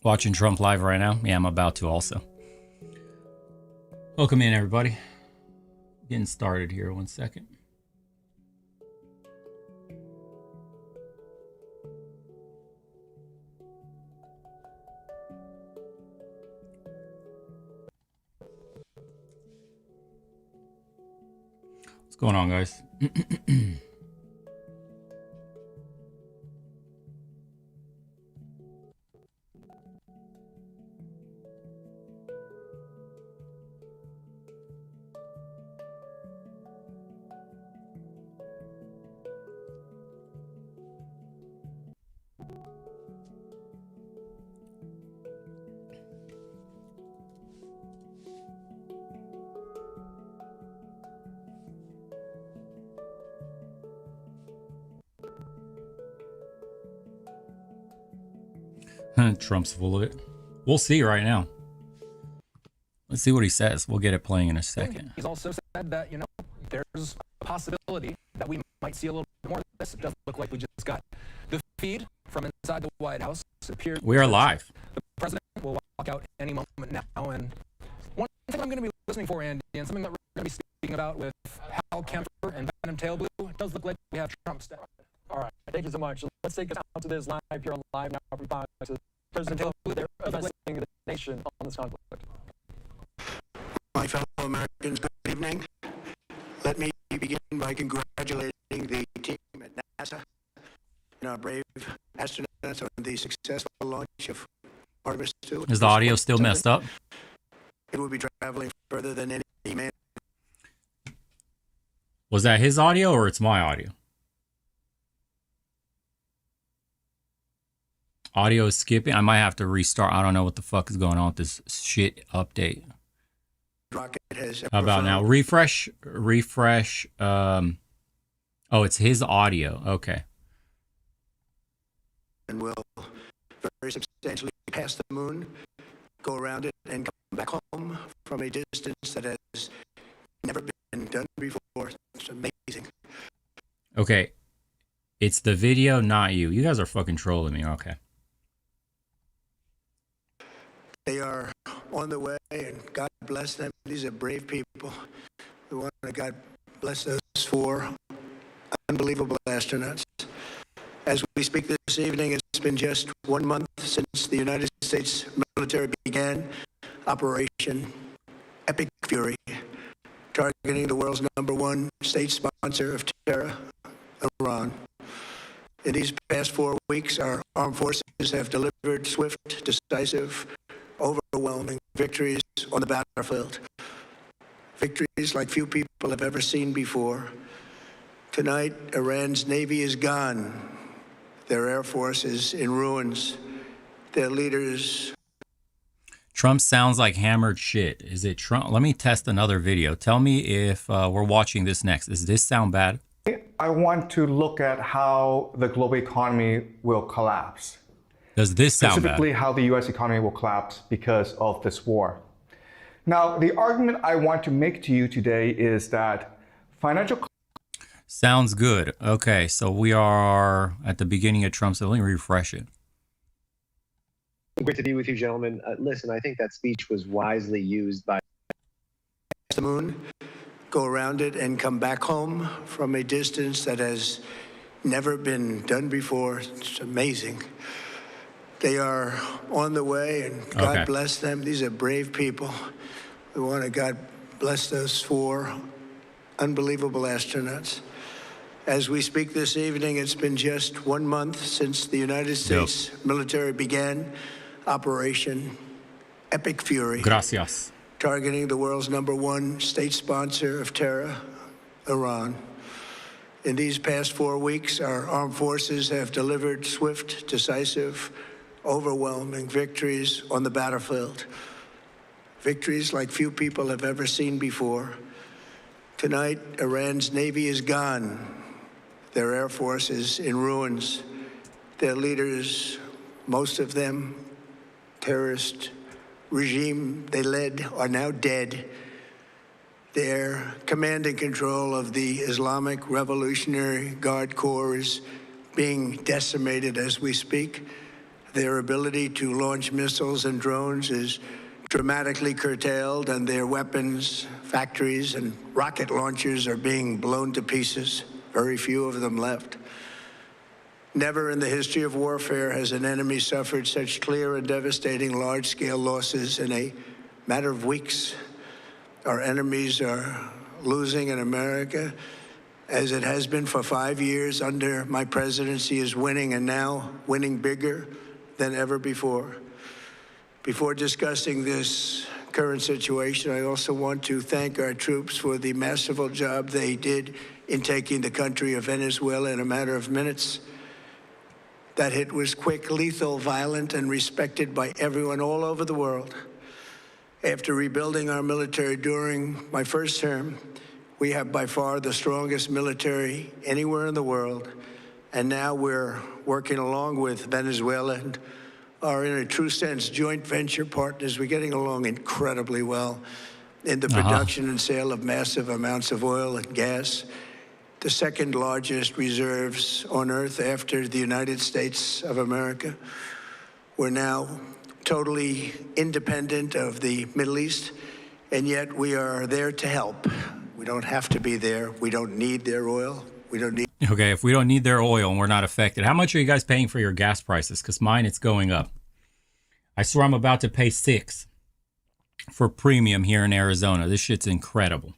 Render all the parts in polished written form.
Watching Trump live right now? Yeah, I'm about to also. Welcome in, everybody. Getting started here. 1 second. What's going on, guys? Trump's full of it. We'll see right now. Let's see what he says. We'll get it playing in a second. He's also said that, you know, there's a possibility that we might see a little bit more of this. It doesn't look like we just got the feed from inside the White House. We are live. The president will walk out any moment now. And one thing I'm going to be listening for, Andy, and something that we're going to be speaking about with Hal Kemper and Venom Tailblue, it does look like we have Trump step. All right, thank you so much. Let's take us out to this live here on Live Now from Fox. President Tailblue, they're addressing the nation on this conflict. My fellow Americans, good evening. Let me begin by congratulating the team at NASA and our brave astronauts on the successful launch of Artemis 2. Is the audio still messed up? It will be traveling further than any man. Was that his audio or it's my audio? Audio is skipping. I might have to restart. I don't know what the fuck is going on with this shit update. Rocket has How about now? Refresh. Oh, it's his audio. Okay. And will very substantially pass the moon, go around it, and come back home from a distance that has never been done before. It's amazing. Okay. It's the video, not you. You guys are fucking trolling me. Okay. They are on the way, and God bless them. These are brave people. We want to God bless those four unbelievable astronauts. As we speak this evening, it's been just 1 month since the United States military began Operation Epic Fury, targeting the world's #1 state sponsor of terror, Iran. In these past 4 weeks, our armed forces have delivered swift, decisive, overwhelming victories on the battlefield. Victories like few people have ever seen before. Tonight, Iran's Navy is gone. Their Air Force is in ruins. Their leaders... Trump sounds like hammered shit. Is it Trump? Let me test another video. Tell me if we're watching this next. Does this sound bad? I want to look at how the global economy will collapse. Does this sound bad? Specifically, how the U.S. economy will collapse because of this war. Now, the argument I want to make to you today is that financial... Sounds good. Okay, so we are at the beginning of Trump's... Let me refresh it. Great to be with you, gentlemen. Listen, I think that speech was wisely used by... The moon, go around it, and come back home from a distance that has never been done before. It's amazing. They are on the way, and God bless them. These are brave people. We want to God bless those four unbelievable astronauts. As we speak this evening, it's been just 1 month since the United States military began Operation Epic Fury. Gracias. Targeting the world's #1 state sponsor of terror, Iran. In these past 4 weeks, our armed forces have delivered swift, decisive, overwhelming victories on the battlefield. Victories like few people have ever seen before. Tonight, Iran's Navy is gone. Their Air Force is in ruins. Their leaders, most of them, terrorist regime they led, are now dead. Their command and control of the Islamic Revolutionary Guard Corps is being decimated as we speak. Their ability to launch missiles and drones is dramatically curtailed, and their weapons factories and rocket launchers are being blown to pieces. Very few of them left. Never in the history of warfare has an enemy suffered such clear and devastating large-scale losses in a matter of weeks. Our enemies are losing in America, as it has been for 5 years under my presidency, is winning, and now winning bigger than ever before. Before discussing this current situation, I also want to thank our troops for the masterful job they did in taking the country of Venezuela in a matter of minutes. That hit was quick, lethal, violent, and respected by everyone all over the world. After rebuilding our military during my first term, we have by far the strongest military anywhere in the world. And now we're working along with Venezuela and are, in a true sense, joint venture partners. We're getting along incredibly well in the production and sale of massive amounts of oil and gas, the second largest reserves on Earth after the United States of America. We're now totally independent of the Middle East, and yet we are there to help. We don't have to be there. We don't need their oil. We don't need. Okay, if we don't need their oil and we're not affected, how much are you guys paying for your gas prices? Because mine, it's going up. I swear I'm about to pay $6 for premium here in Arizona. This shit's incredible.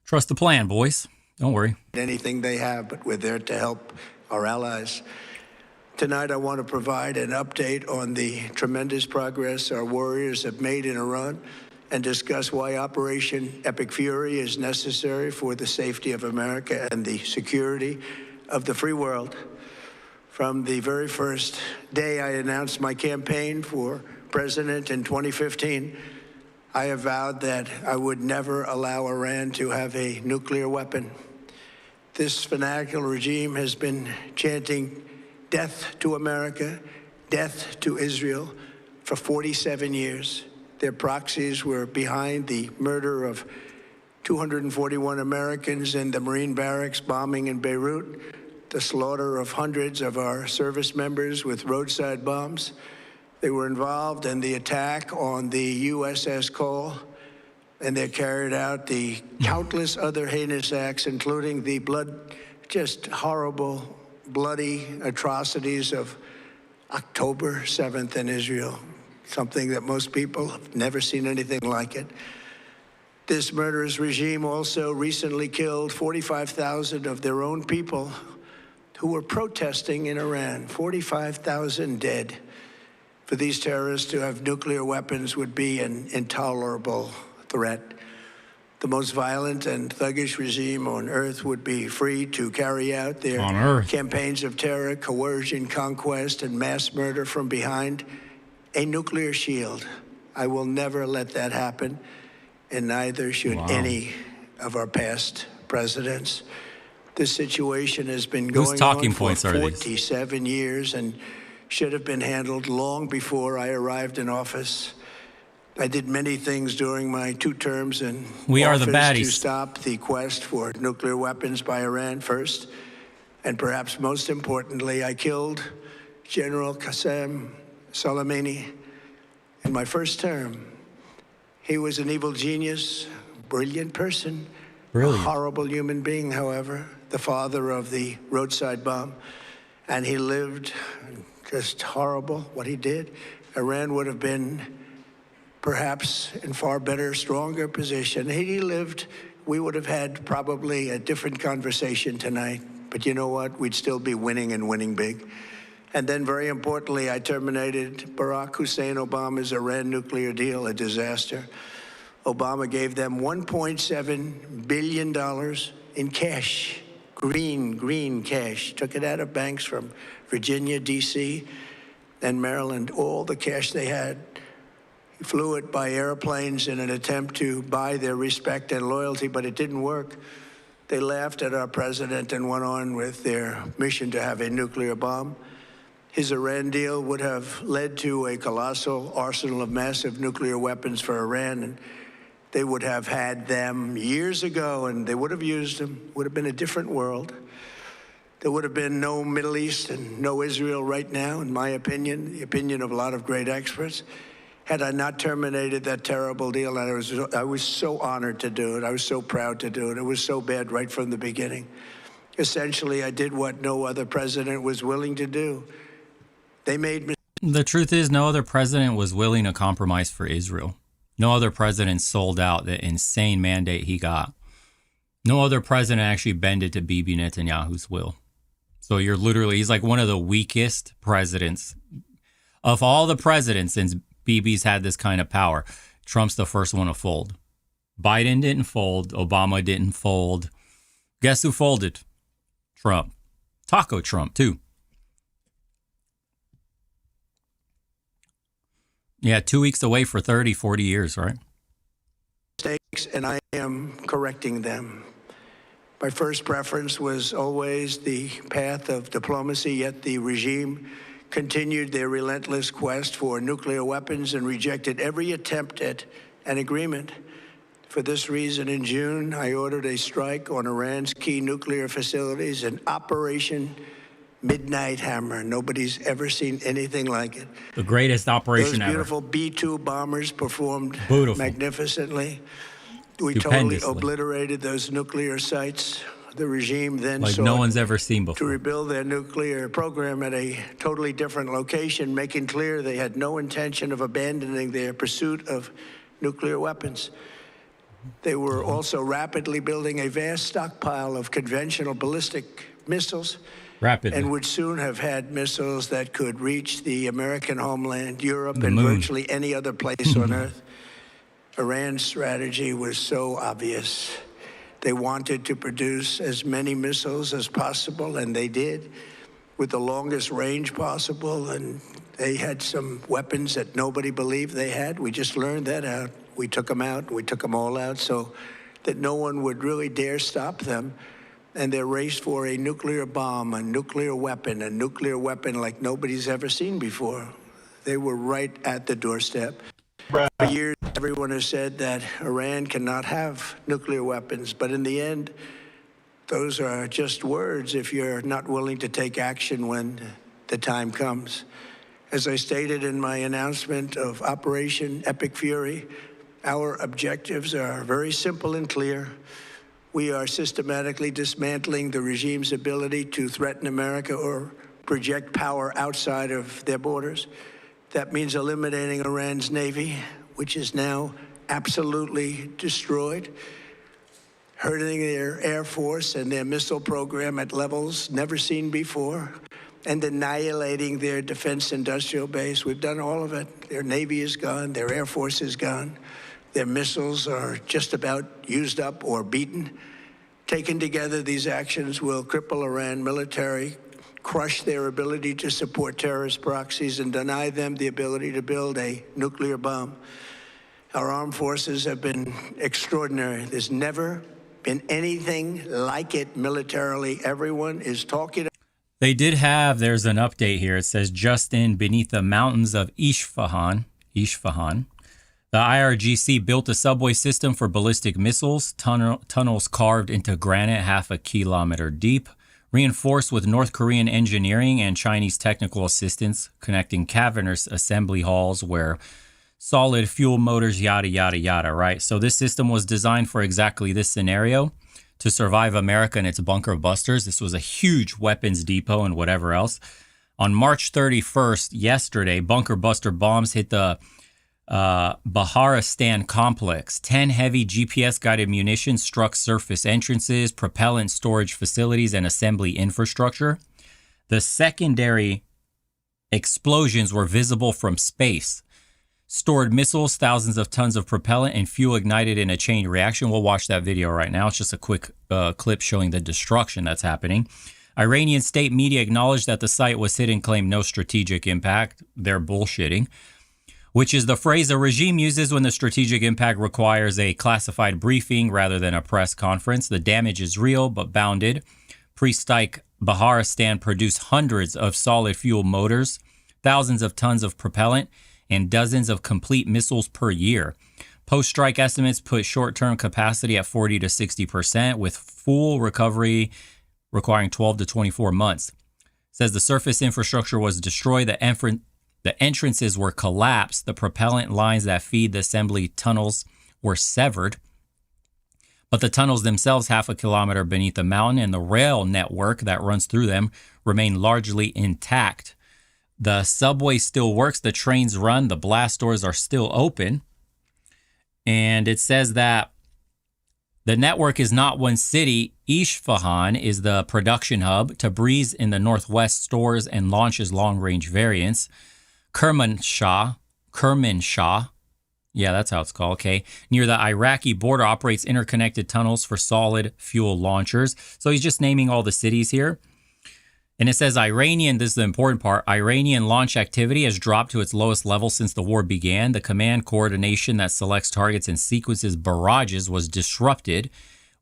Trust the plan, boys. Don't worry. Anything they have, but we're there to help our allies. Tonight, I want to provide an update on the tremendous progress our warriors have made in Iran and discuss why Operation Epic Fury is necessary for the safety of America and the security of the free world. From the very first day I announced my campaign for president in 2015, I have vowed that I would never allow Iran to have a nuclear weapon. This fanatical regime has been chanting death to America, death to Israel for 47 years. Their proxies were behind the murder of 241 Americans in the Marine barracks bombing in Beirut, the slaughter of hundreds of our service members with roadside bombs. They were involved in the attack on the USS Cole, and they carried out the countless other heinous acts, including the just horrible, bloody atrocities of October 7th in Israel, something that most people have never seen anything like it. This murderous regime also recently killed 45,000 of their own people who were protesting in Iran. 45,000 dead. For these terrorists to have nuclear weapons would be an intolerable threat. The most violent and thuggish regime on earth would be free to carry out their campaigns of terror, coercion, conquest, and mass murder from behind a nuclear shield. I will never let that happen, and neither should any of our past presidents. This situation has been going on for 47 years and should have been handled long before I arrived in office. I did many things during my 2 terms in office to stop the quest for nuclear weapons by Iran first. And perhaps most importantly, I killed General Qasem Soleimani in my first term. He was an evil genius, brilliant person, a horrible human being, however, the father of the roadside bomb. And he lived just horrible what he did. Iran would have been perhaps in far better, stronger position. Had he lived, we would have had probably a different conversation tonight. But you know what? We'd still be winning and winning big. And then, very importantly, I terminated Barack Hussein Obama's Iran nuclear deal, a disaster. Obama gave them $1.7 billion in cash, green cash. Took it out of banks from Virginia, D.C., and Maryland, all the cash they had. He flew it by airplanes in an attempt to buy their respect and loyalty, but it didn't work. They laughed at our president and went on with their mission to have a nuclear bomb. His Iran deal would have led to a colossal arsenal of massive nuclear weapons for Iran, and they would have had them years ago, and they would have used them. Would have been a different world. there would have been no Middle East and no Israel right now, in my opinion, the opinion of a lot of great experts, had I not terminated that terrible deal. And I was so honored to do it. I was so proud to do it. It was so bad right from the beginning. Essentially, I did what no other president was willing to do. They made mistakes. The truth is, no other president was willing to compromise for Israel. No other president sold out the insane mandate he got. No other president actually bended to Bibi Netanyahu's will. So you're literally, he's like one of the weakest presidents. Of all the presidents since Bibi's had this kind of power, Trump's the first one to fold. Biden didn't fold. Obama didn't fold. Guess who folded? Trump. Taco Trump, too. Yeah, 2 weeks away for 30, 40 years, right? Mistakes, and I am correcting them. My first preference was always the path of diplomacy, yet the regime continued their relentless quest for nuclear weapons and rejected every attempt at an agreement. For this reason, in June, I ordered a strike on Iran's key nuclear facilities, an Operation Midnight Hammer. Nobody's ever seen anything like it. The greatest operation Those beautiful ever. B-2 bombers performed magnificently. We totally obliterated those nuclear sites. The regime then like no one's ever seen before. To rebuild their nuclear program at a totally different location, making clear they had no intention of abandoning their pursuit of nuclear weapons. They were also rapidly building a vast stockpile of conventional ballistic missiles. Rapidly. And would soon have had missiles that could reach the American homeland, Europe, and virtually any other place on Earth. Iran's strategy was so obvious. They wanted to produce as many missiles as possible, and they did, with the longest range possible. And they had some weapons that nobody believed they had. We just learned that out. We took them out. We took them all out so that no one would really dare stop them. And their race for a nuclear bomb, a nuclear weapon like nobody's ever seen before. They were right at the doorstep. For years, everyone has said that Iran cannot have nuclear weapons, but in the end, those are just words if you're not willing to take action when the time comes. As I stated in my announcement of Operation Epic Fury, our objectives are very simple and clear. We are systematically dismantling the regime's ability to threaten America or project power outside of their borders. That means eliminating Iran's Navy, which is now absolutely destroyed, hurting their Air Force and their missile program at levels never seen before, and annihilating their defense industrial base. We've done all of it. Their Navy is gone. Their Air Force is gone. Their missiles are just about used up or beaten. Taken together, these actions will cripple Iran military, crush their ability to support terrorist proxies, and deny them the ability to build a nuclear bomb. Our armed forces have been extraordinary. There's never been anything like it militarily. Everyone is talking. They did have, there's an update here. It says, just in beneath the mountains of Isfahan, the IRGC built a subway system for ballistic missiles, tunnels carved into granite half a kilometer deep, reinforced with North Korean engineering and Chinese technical assistance, connecting cavernous assembly halls where solid fuel motors, yada, yada, yada, right? So this system was designed for exactly this scenario, to survive America and its bunker busters. This was a huge weapons depot and whatever else. On March 31st, yesterday, bunker buster bombs hit the Baharistan complex. 10 heavy GPS-guided munitions struck surface entrances, propellant storage facilities, and assembly infrastructure. The secondary explosions were visible from space. Stored missiles, thousands of tons of propellant, and fuel ignited in a chain reaction. We'll watch that video right now. It's just a quick clip showing the destruction that's happening. Iranian state media acknowledged that the site was hit and claimed no strategic impact. They're bullshitting, which is the phrase the regime uses when the strategic impact requires a classified briefing rather than a press conference. The damage is real, but bounded. Pre-strike Baharistan produced hundreds of solid fuel motors, thousands of tons of propellant, and dozens of complete missiles per year. Post-strike estimates put short-term capacity at 40 to 60%, with full recovery requiring 12 to 24 months. It says the surface infrastructure was destroyed, the entrances were collapsed, the propellant lines that feed the assembly tunnels were severed, but the tunnels themselves, half a kilometer beneath the mountain, and the rail network that runs through them remain largely intact. The subway still works, the trains run, the blast doors are still open. And it says that the network is not one city. Isfahan is the production hub. Tabriz in the northwest stores and launches long-range variants. Kermanshah, yeah, that's how it's called, okay, near the Iraqi border operates interconnected tunnels for solid fuel launchers. So he's just naming all the cities here. And it says Iranian, this is the important part, Iranian launch activity has dropped to its lowest level since the war began. The command coordination that selects targets and sequences barrages was disrupted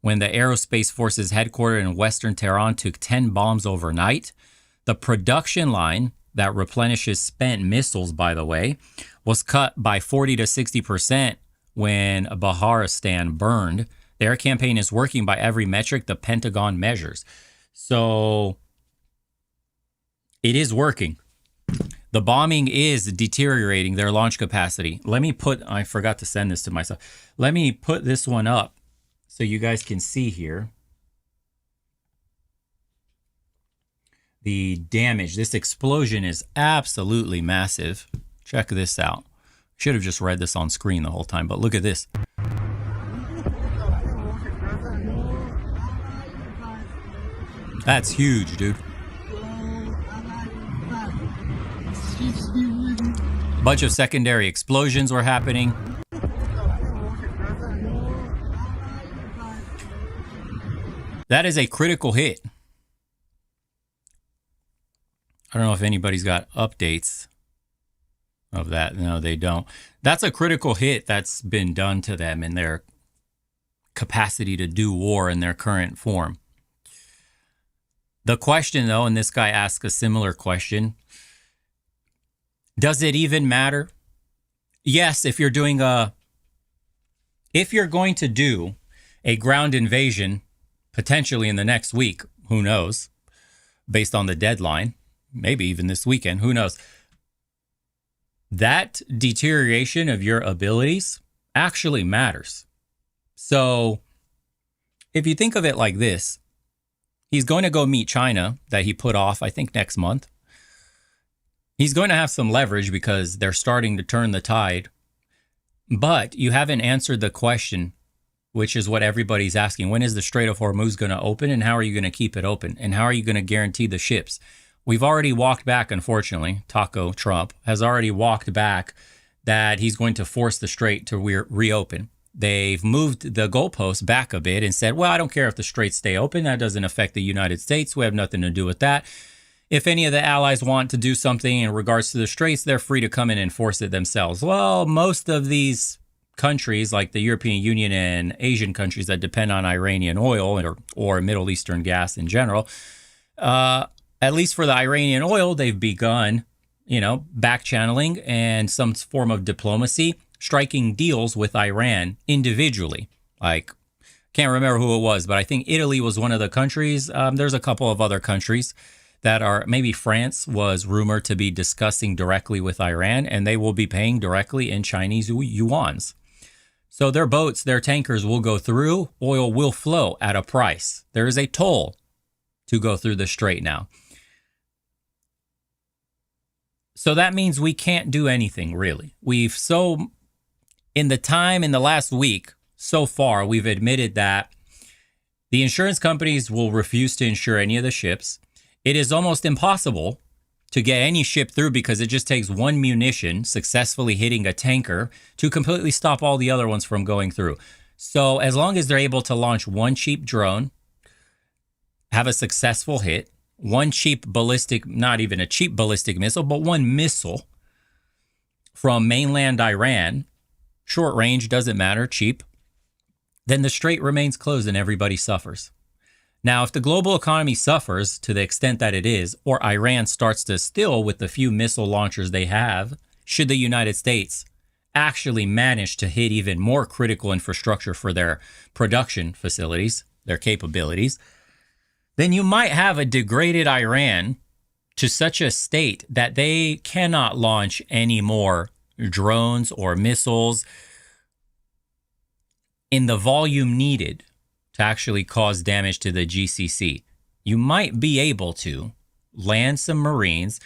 when the Aerospace Forces headquartered in western Tehran took 10 bombs overnight. The production line that replenishes spent missiles, by the way, was cut by 40 to 60% when Baharistan burned. The air campaign is working by every metric the Pentagon measures. So it is working. The bombing is deteriorating their launch capacity. I forgot to send this to myself. Let me put this one up so you guys can see here the damage. This explosion is absolutely massive. Check this out. Should have just read this on screen the whole time, but look at this. That's huge, dude. Bunch of secondary explosions were happening. That is a critical hit. I don't know if anybody's got updates of that. No, they don't. That's a critical hit that's been done to them in their capacity to do war in their current form. The question, though, and this guy asks a similar question, does it even matter? Yes, if you're going to do a ground invasion, potentially in the next week, who knows, based on the deadline, maybe even this weekend, who knows, that deterioration of your abilities actually matters. So if you think of it like this, he's going to go meet China that he put off, I think, next month. He's going to have some leverage because they're starting to turn the tide. But you haven't answered the question, which is what everybody's asking. When is the Strait of Hormuz going to open, and how are you going to keep it open? And how are you going to guarantee the ships? We've already walked back, unfortunately. Taco Trump has already walked back that he's going to force the strait to reopen. They've moved the goalposts back a bit and said, well, I don't care if the straits stay open. That doesn't affect the United States. We have nothing to do with that. If any of the allies want to do something in regards to the straits, they're free to come in and force it themselves. Well, most of these countries, like the European Union and Asian countries that depend on Iranian oil or Middle Eastern gas in general, at least for the Iranian oil, they've begun, back channeling and some form of diplomacy, striking deals with Iran individually. Like, can't remember who it was, but I think Italy was one of the countries. There's a couple of other countries that are, maybe France was rumored to be discussing directly with Iran, and they will be paying directly in Chinese yuans. So their boats, their tankers will go through, oil will flow at a price. There is a toll to go through the strait now. So that means we can't do anything, really. In the last week, so far, we've admitted that the insurance companies will refuse to insure any of the ships. It is almost impossible to get any ship through because it just takes one munition successfully hitting a tanker to completely stop all the other ones from going through. So as long as they're able to launch one cheap drone, have a successful hit, one cheap ballistic, not even a cheap ballistic missile, but one missile from mainland Iran, short range, doesn't matter, cheap, then the strait remains closed and everybody suffers. Now, if the global economy suffers to the extent that it is, or Iran starts to still with the few missile launchers they have, should the United States actually manage to hit even more critical infrastructure for their production facilities, their capabilities, then you might have a degraded Iran to such a state that they cannot launch any more drones or missiles in the volume needed to actually cause damage to the GCC. You might be able to land some Marines,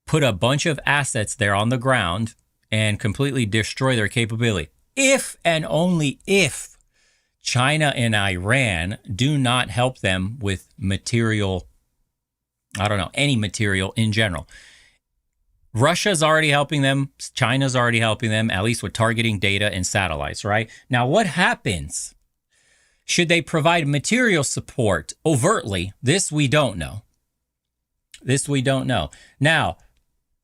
put a bunch of assets there on the ground, and completely destroy their capability. If and only if China and Iran do not help them with material, I don't know, any material in general. Russia's already helping them. China's already helping them, at least with targeting data and satellites, right? Now, what happens? Should they provide material support overtly? This we don't know. This we don't know. Now,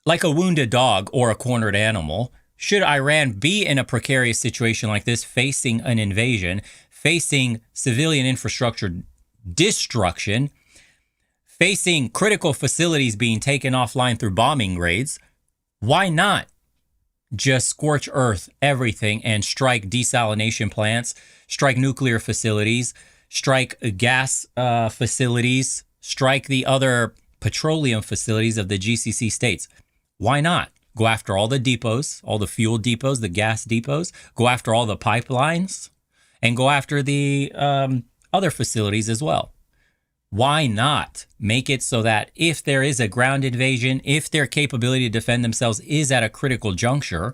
like a wounded dog or a cornered animal, should Iran be in a precarious situation like this, facing an invasion, facing civilian infrastructure destruction, facing critical facilities being taken offline through bombing raids, why not just scorch earth everything and strike desalination plants, strike nuclear facilities, strike gas facilities, strike the other petroleum facilities of the GCC states? Why not? Go after all the depots, all the fuel depots, the gas depots, go after all the pipelines, and go after the other facilities as well. Why not make it so that if there is a ground invasion, if their capability to defend themselves is at a critical juncture,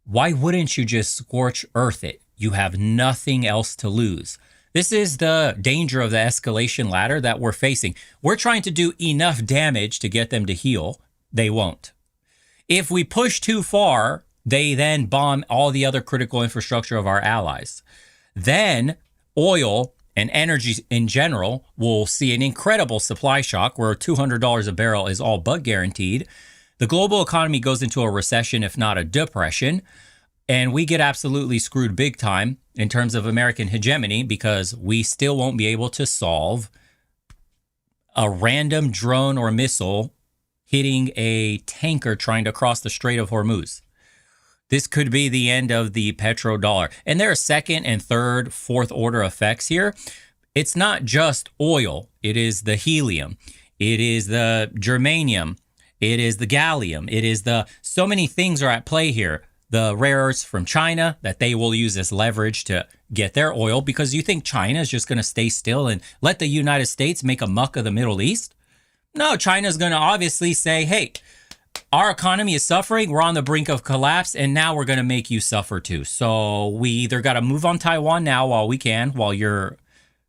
why wouldn't you just scorch earth it? You have nothing else to lose. This is the danger of the escalation ladder that we're facing. We're trying to do enough damage to get them to heal. They won't. If we push too far, they then bomb all the other critical infrastructure of our allies. Then oil and energy in general will see an incredible supply shock where $200 a barrel is all but guaranteed. The global economy goes into a recession, if not a depression, and we get absolutely screwed big time in terms of American hegemony because we still won't be able to solve a random drone or missile hitting a tanker trying to cross the Strait of Hormuz. This could be the end of the petrodollar. And there are second and third, fourth order effects here. It's not just oil. It is the helium. It is the germanium. It is the gallium. It is so many things are at play here. The rare earths from China that they will use as leverage to get their oil, because you think China is just going to stay still and let the United States make a muck of the Middle East? No, China's going to obviously say, hey, our economy is suffering. We're on the brink of collapse, and now we're going to make you suffer too. So we either got to move on Taiwan now while we can, while you're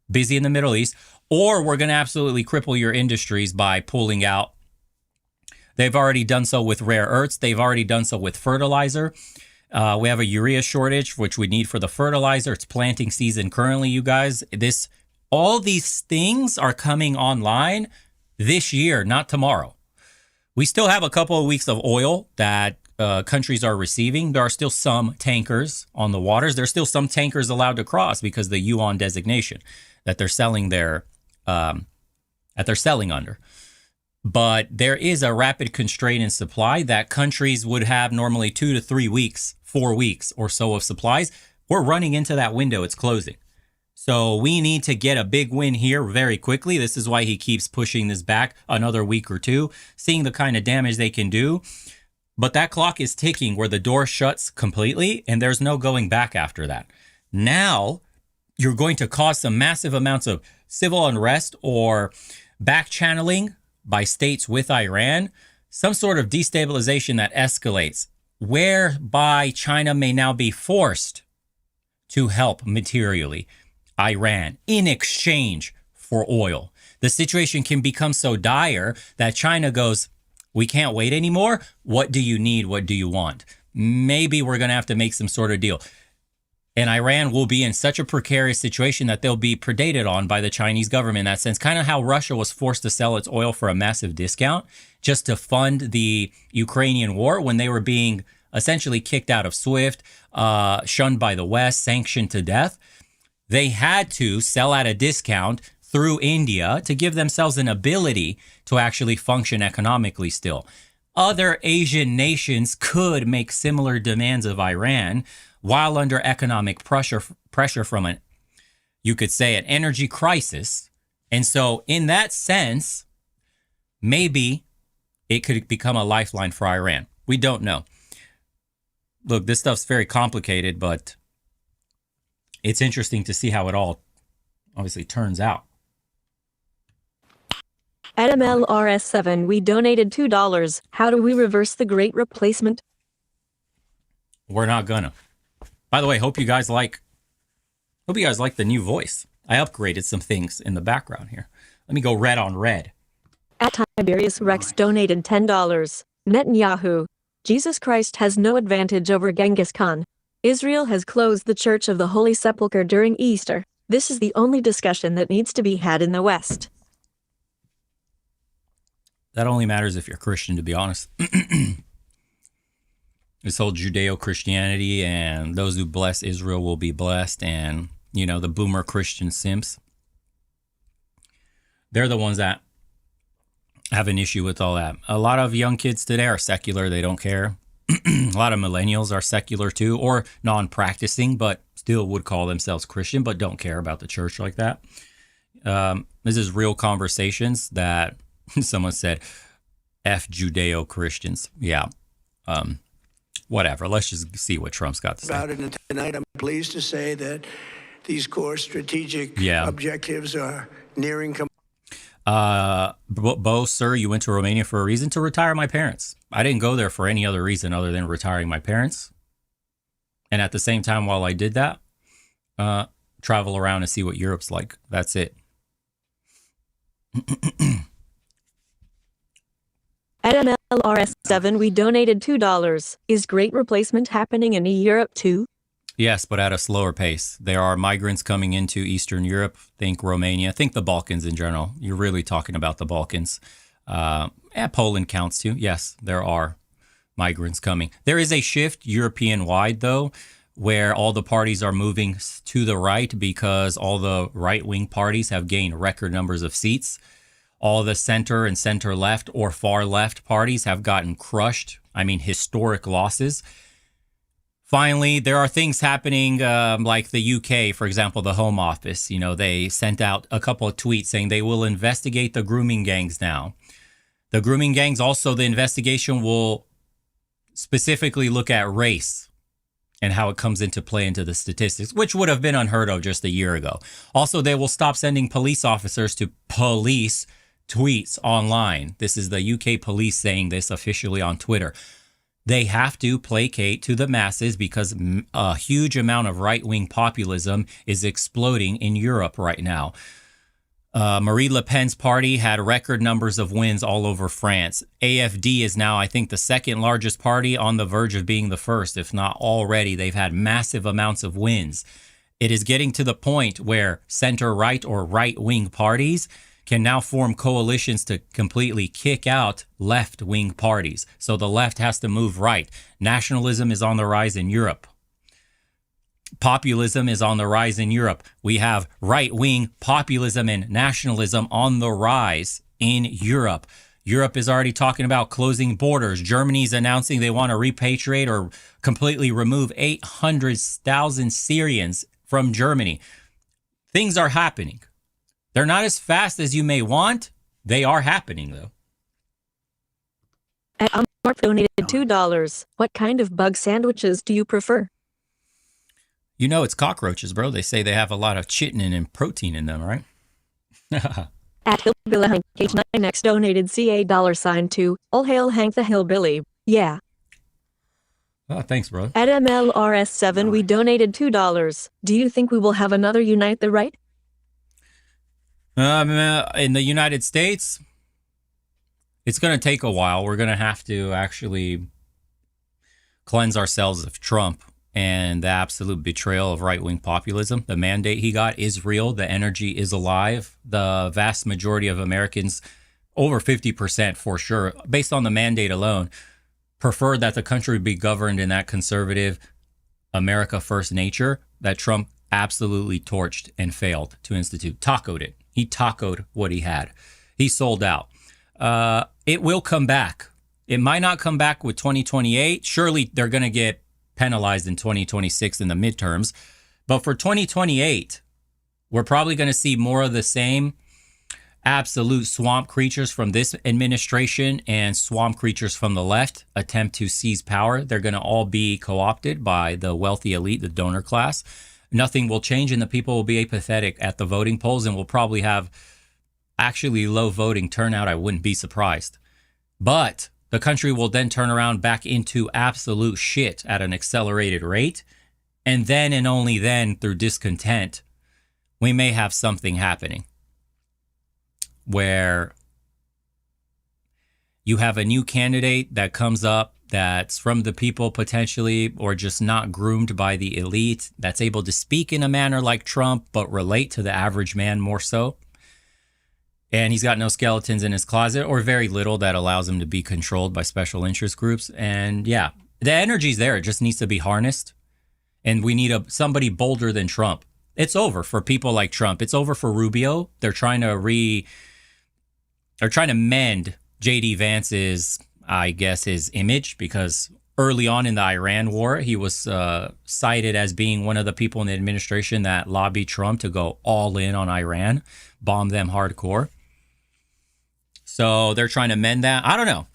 busy in the Middle East, or we're going to absolutely cripple your industries by pulling out. They've already done so with rare earths. They've already done so with fertilizer. We have a urea shortage, which we need for the fertilizer. It's planting season currently, you guys. All these things are coming online this year, not tomorrow. We still have a couple of weeks of oil that countries are receiving. There are still some tankers on the waters. There's still some tankers allowed to cross because the yuan designation that they're selling under. But there is a rapid constraint in supply that countries would have normally 2 to 3 weeks, 4 weeks or so of supplies. We're running into that window. It's closing. So we need to get a big win here very quickly. This is why he keeps pushing this back another week or two, seeing the kind of damage they can do. But that clock is ticking where the door shuts completely and there's no going back after that. Now you're going to cause some massive amounts of civil unrest or back channeling by states with Iran, some sort of destabilization that escalates, whereby China may now be forced to help materially Iran in exchange for oil. The situation can become so dire that China goes, we can't wait anymore. What do you need? What do you want? Maybe we're going to have to make some sort of deal. And Iran will be in such a precarious situation that they'll be predated on by the Chinese government in that sense. Kind of how Russia was forced to sell its oil for a massive discount just to fund the Ukrainian war when they were being essentially kicked out of SWIFT, shunned by the West, sanctioned to death. They had to sell at a discount through India to give themselves an ability to actually function economically still. Other Asian nations could make similar demands of Iran while under economic pressure from you could say, an energy crisis, And so in that sense, maybe it could become a lifeline for Iran. We don't know. Look, this stuff's very complicated, but it's interesting to see how it all obviously turns out. At MLRS7, we donated $2. How do we reverse the great replacement? We're not gonna. By the way, hope you guys like the new voice. I upgraded some things in the background here. Let me go red on red. At Tiberius Rex donated $10. Netanyahu. Jesus Christ has no advantage over Genghis Khan. Israel has closed the Church of the Holy Sepulchre during Easter. This is the only discussion that needs to be had in the West. That only matters if you're Christian, to be honest. This whole Judeo-Christianity and those who bless Israel will be blessed, and, you know, the boomer Christian simps, they're the ones that have an issue with all that. A lot of young kids today are secular. They don't care. A lot of millennials are secular too, or non-practicing, but still would call themselves Christian, but don't care about the church like that. This is real conversations that someone said, F Judeo-Christians. Yeah. Whatever. Let's just see what Trump's got to say. About it, and tonight I'm pleased to say that these core strategic objectives are nearing Bo, sir, you went to Romania for a reason: to retire my parents. I didn't go there for any other reason other than retiring my parents. And at the same time, while I did that, travel around and see what Europe's like. That's it. At MLRS7, we donated $2. Is great replacement happening in Europe too? Yes, but at a slower pace. There are migrants coming into Eastern Europe. Think Romania. Think the Balkans in general. You're really talking about the Balkans. Poland counts too. Yes, there are migrants coming. There is a shift European-wide, though, where all the parties are moving to the right because all the right-wing parties have gained record numbers of seats. All the center and center-left or far-left parties have gotten crushed. I mean, historic losses. Finally, there are things happening like the UK, for example, the Home Office. You know, they sent out a couple of tweets saying they will investigate the grooming gangs now. The grooming gangs, also, the investigation will specifically look at race and how it comes into play into the statistics, which would have been unheard of just a year ago. Also, they will stop sending police officers to police tweets online. This is the UK police saying this officially on Twitter. They have to placate to the masses because a huge amount of right-wing populism is exploding in Europe right now. Marine Le Pen's party had record numbers of wins all over France. AFD is now, I think, the second largest party, on the verge of being the first, if not already. They've had massive amounts of wins. It is getting to the point where center-right or right-wing parties can now form coalitions to completely kick out left-wing parties. So the left has to move right. Nationalism is on the rise in Europe. Populism is on the rise in Europe. We have right-wing populism and nationalism on the rise in Europe. Europe is already talking about closing borders. Germany's announcing they want to repatriate or completely remove 800,000 Syrians from Germany. Things are happening. They're not as fast as you may want. They are happening, though. At Mark donated $2. What kind of bug sandwiches do you prefer? You know it's cockroaches, bro. They say they have a lot of chitin and protein in them, right? At Hillbilly Hank H9X donated $2. All hail Hank the Hillbilly. Yeah. Oh, thanks, bro. At MLRS7, we donated $2. Do you think we will have another Unite the Right? In the United States, it's going to take a while. We're going to have to actually cleanse ourselves of Trump and the absolute betrayal of right-wing populism. The mandate he got is real. The energy is alive. The vast majority of Americans, over 50% for sure, based on the mandate alone, prefer that the country be governed in that conservative America first nature that Trump absolutely torched and failed to institute. Tacoed it. He tacoed what he had. He sold out. It will come back. It might not come back with 2028. Surely they're going to get penalized in 2026 in the midterms. But for 2028, we're probably going to see more of the same. absolute swamp creatures from this administration and swamp creatures from the left attempt to seize power, they're going to all be co-opted by the wealthy elite, the donor class. Nothing will change, and the people will be apathetic at the voting polls, and we'll probably have actually low voting turnout. I wouldn't be surprised. But the country will then turn around back into absolute shit at an accelerated rate. And then and only then, through discontent, we may have something happening where you have a new candidate that comes up that's from the people potentially, or just not groomed by the elite, that's able to speak in a manner like Trump, but relate to the average man more so. And he's got no skeletons in his closet, or very little that allows him to be controlled by special interest groups. And yeah, the energy's there. It just needs to be harnessed. And we need somebody bolder than Trump. It's over for people like Trump. It's over for Rubio. They're trying to mend J.D. Vance's, I guess, his image, because early on in the Iran war, he was cited as being one of the people in the administration that lobbied Trump to go all in on Iran, bomb them hardcore. So they're trying to mend that. I don't know.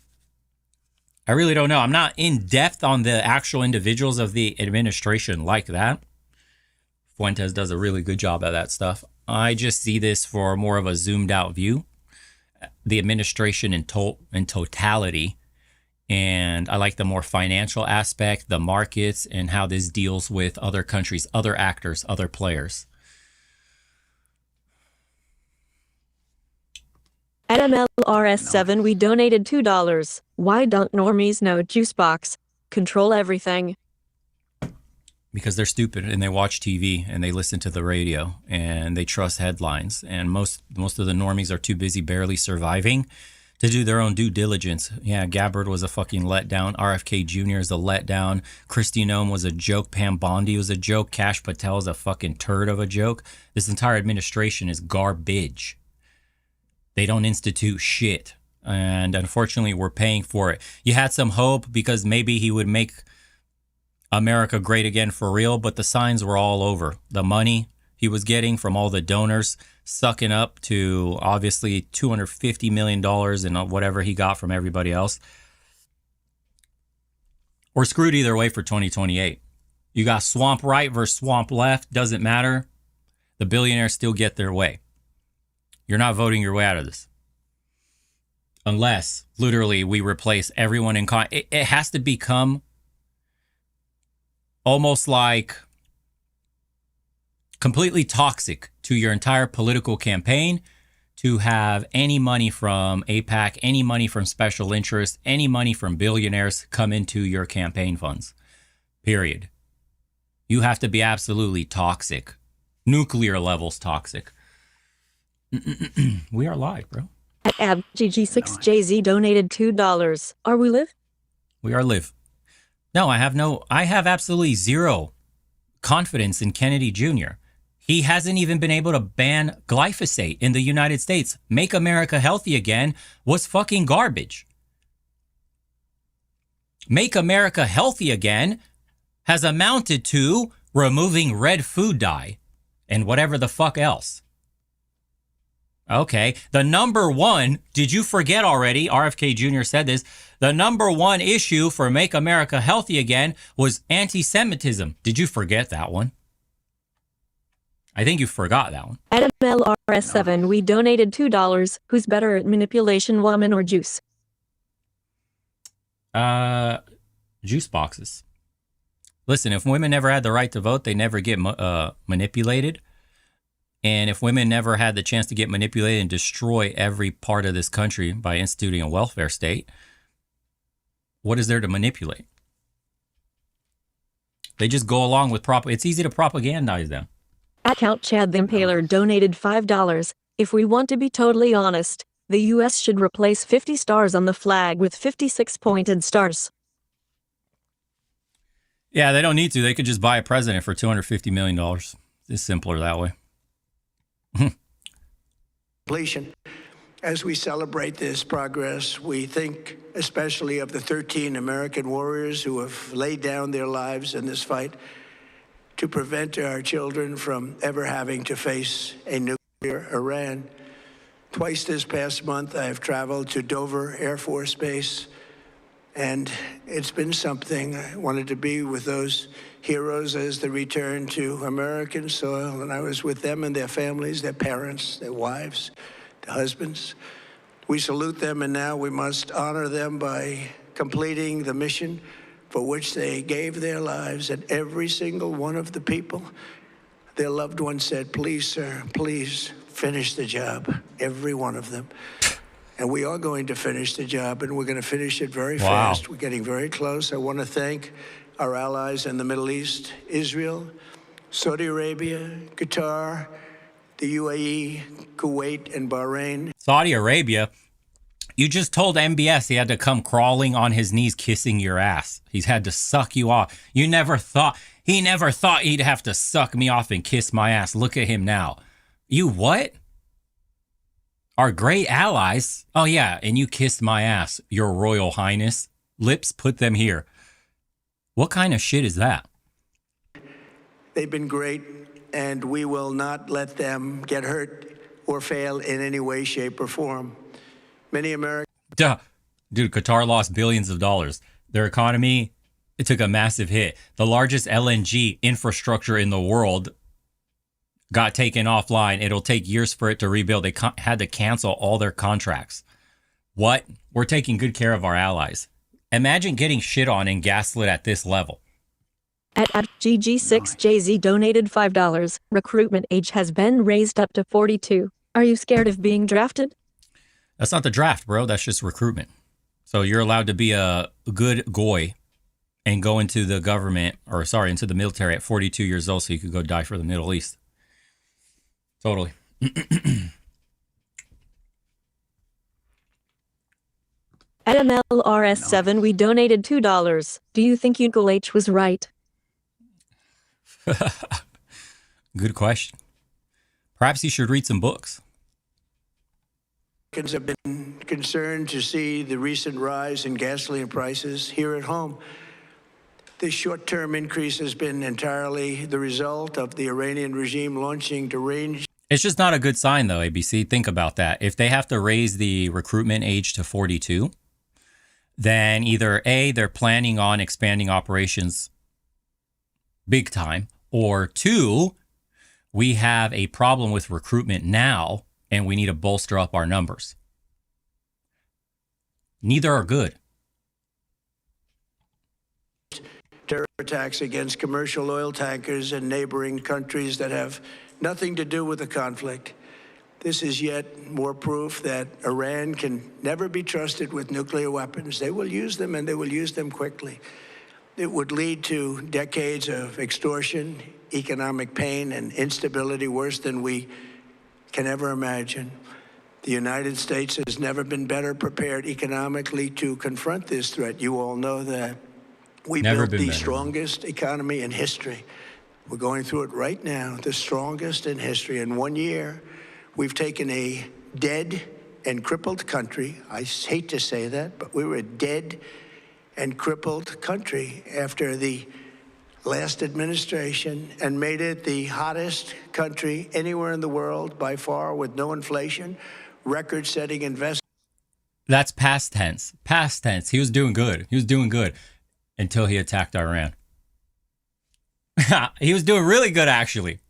I really don't know. I'm not in depth on the actual individuals of the administration like that. Fuentes does a really good job at that stuff. I just see this for more of a zoomed out view. The administration in totality. And I like the more financial aspect, the markets, and how this deals with other countries, other actors, other players. At MLRS7, we donated $2. Why don't normies know juice box? Control everything. Because they're stupid and they watch TV and they listen to the radio and they trust headlines. And most of the normies are too busy barely surviving to do their own due diligence. Yeah, Gabbard was a fucking letdown. RFK Jr. is a letdown. Kristi Noem was a joke. Pam Bondi was a joke. Kash Patel is a fucking turd of a joke. This entire administration is garbage. They don't institute shit. And unfortunately, we're paying for it. You had some hope because maybe he would make America great again for real, but the signs were all over. The money he was getting from all the donors, sucking up to obviously $250 million and whatever he got from everybody else. We're screwed either way for 2028. You got swamp right versus swamp left. Doesn't matter. The billionaires still get their way. You're not voting your way out of this. Unless, literally, we replace everyone in it has to become almost like completely toxic to your entire political campaign to have any money from AIPAC, any money from special interests, any money from billionaires come into your campaign funds. Period. You have to be absolutely toxic. Nuclear levels toxic. We are live, bro. At AbGG6JZ donated $2. Are we live? We are live. No, I have absolutely zero confidence in Kennedy Jr. He hasn't even been able to ban glyphosate in the United States. Make America Healthy Again was fucking garbage. Make America Healthy Again has amounted to removing red food dye and whatever the fuck else. Okay, the number one, did you forget already? RFK Jr. said this. The number one issue for Make America Healthy Again was anti-Semitism. Did you forget that one? I think you forgot that one. At MLRS7, we donated $2. Who's better at manipulation, woman or juice? Juice boxes. Listen, if women never had the right to vote, they never get manipulated. And if women never had the chance to get manipulated and destroy every part of this country by instituting a welfare state, what is there to manipulate? They just go along with it's easy to propagandize them. Account Chad the Impaler donated $5. If we want to be totally honest, the U.S. should replace 50 stars on the flag with 56 pointed stars. Yeah, they don't need to. They could just buy a president for $250 million. It's simpler that way. Completion. As we celebrate this progress, we think especially of the 13 American warriors who have laid down their lives in this fight to prevent our children from ever having to face a nuclear Iran. Twice this past month, I have traveled to Dover Air Force Base, and it's been something. I wanted to be with those heroes as they return to American soil, and I was with them and their families, their parents, their wives, their husbands. We salute them, and now we must honor them by completing the mission for which they gave their lives. And every single one of the people, their loved ones said, please, sir, please finish the job. Every one of them. And we are going to finish the job, and we're going to finish it very fast. We're getting very close. I want to thank our allies in the Middle East, Israel, Saudi Arabia, Qatar, the UAE, Kuwait, and Bahrain. Saudi Arabia, you just told MBS he had to come crawling on his knees kissing your ass. He's had to suck you off. He never thought he'd have to suck me off and kiss my ass. Look at him now. You what? Our great allies? Oh yeah, and you kissed my ass, your royal highness. Lips, put them here. What kind of shit is that? They've been great, and we will not let them get hurt or fail in any way, shape, or form. Many Americans... Dude, Qatar lost billions of dollars. Their economy, it took a massive hit. The largest LNG infrastructure in the world got taken offline. It'll take years for it to rebuild. They had to cancel all their contracts. What? We're taking good care of our allies. Imagine getting shit on and gaslit at this level. At GG6JZ donated $5. Recruitment age has been raised up to 42. Are you scared of being drafted? That's not the draft, bro. That's just recruitment. So you're allowed to be a good goy and go into the government, or sorry, into the military at 42 years old so you could go die for the Middle East. Totally. At MLRS7, we donated $2. Do you think Uncle H was right? Good question. Perhaps you should read some books. Americans have been concerned to see the recent rise in gasoline prices here at home. This short-term increase has been entirely the result of the Iranian regime launching deranged... It's just not a good sign, though, ABC. Think about that. If they have to raise the recruitment age to 42, then either A, they're planning on expanding operations big time, or two, we have a problem with recruitment now, and we need to bolster up our numbers. Neither are good. Terror attacks against commercial oil tankers in neighboring countries that have nothing to do with the conflict. This is yet more proof that Iran can never be trusted with nuclear weapons. They will use them, and they will use them quickly. It would lead to decades of extortion, economic pain, and instability worse than we can ever imagine. The United States has never been better prepared economically to confront this threat. You all know that. We built the strongest economy in history. We're going through it right now, the strongest in history. In 1 year, we've taken a dead and crippled country. I hate to say that, but we were a dead and crippled country after the last administration and made it the hottest country anywhere in the world by far, with no inflation, record-setting investment. That's past tense. Past tense. He was doing good. He was doing good until he attacked Iran. He was doing really good, actually.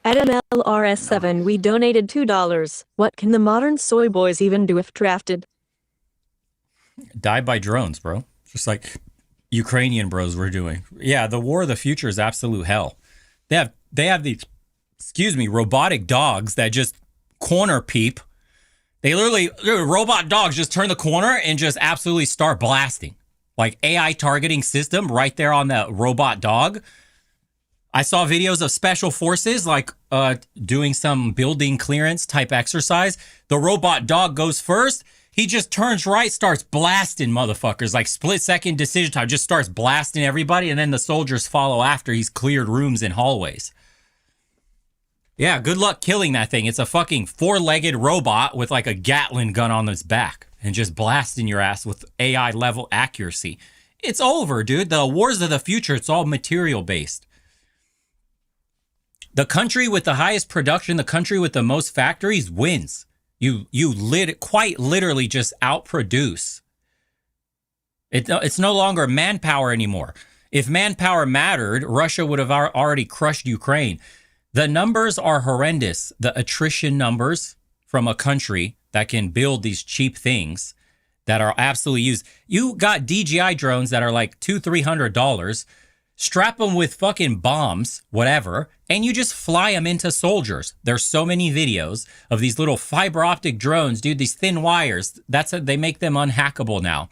At MLRS7, we donated $2. What can the modern soy boys even do if drafted? Die by drones, bro. Just like Ukrainian bros were doing. Yeah, the war of the future is absolute hell. They have these, robotic dogs that just corner peep. They literally, robot dogs just turn the corner and just absolutely start blasting. Like AI targeting system right there on the robot dog. I saw videos of special forces like doing some building clearance type exercise. The robot dog goes first. He just turns right, starts blasting motherfuckers. Like split-second decision time, just starts blasting everybody, and then the soldiers follow after he's cleared rooms and hallways. Yeah, good luck killing that thing. It's a fucking four-legged robot with like a Gatling gun on its back and just blasting your ass with AI-level accuracy. It's over, dude. The wars of the future, it's all material-based. The country with the highest production, the country with the most factories wins. You quite literally just outproduce. It's no longer manpower anymore. If manpower mattered, Russia would have already crushed Ukraine. The numbers are horrendous. The attrition numbers from a country that can build these cheap things that are absolutely used. You got DJI drones that are like $200-$300. Strap them with fucking bombs, whatever, and you just fly them into soldiers. There's so many videos of these little fiber optic drones, dude, these thin wires. They make them unhackable now.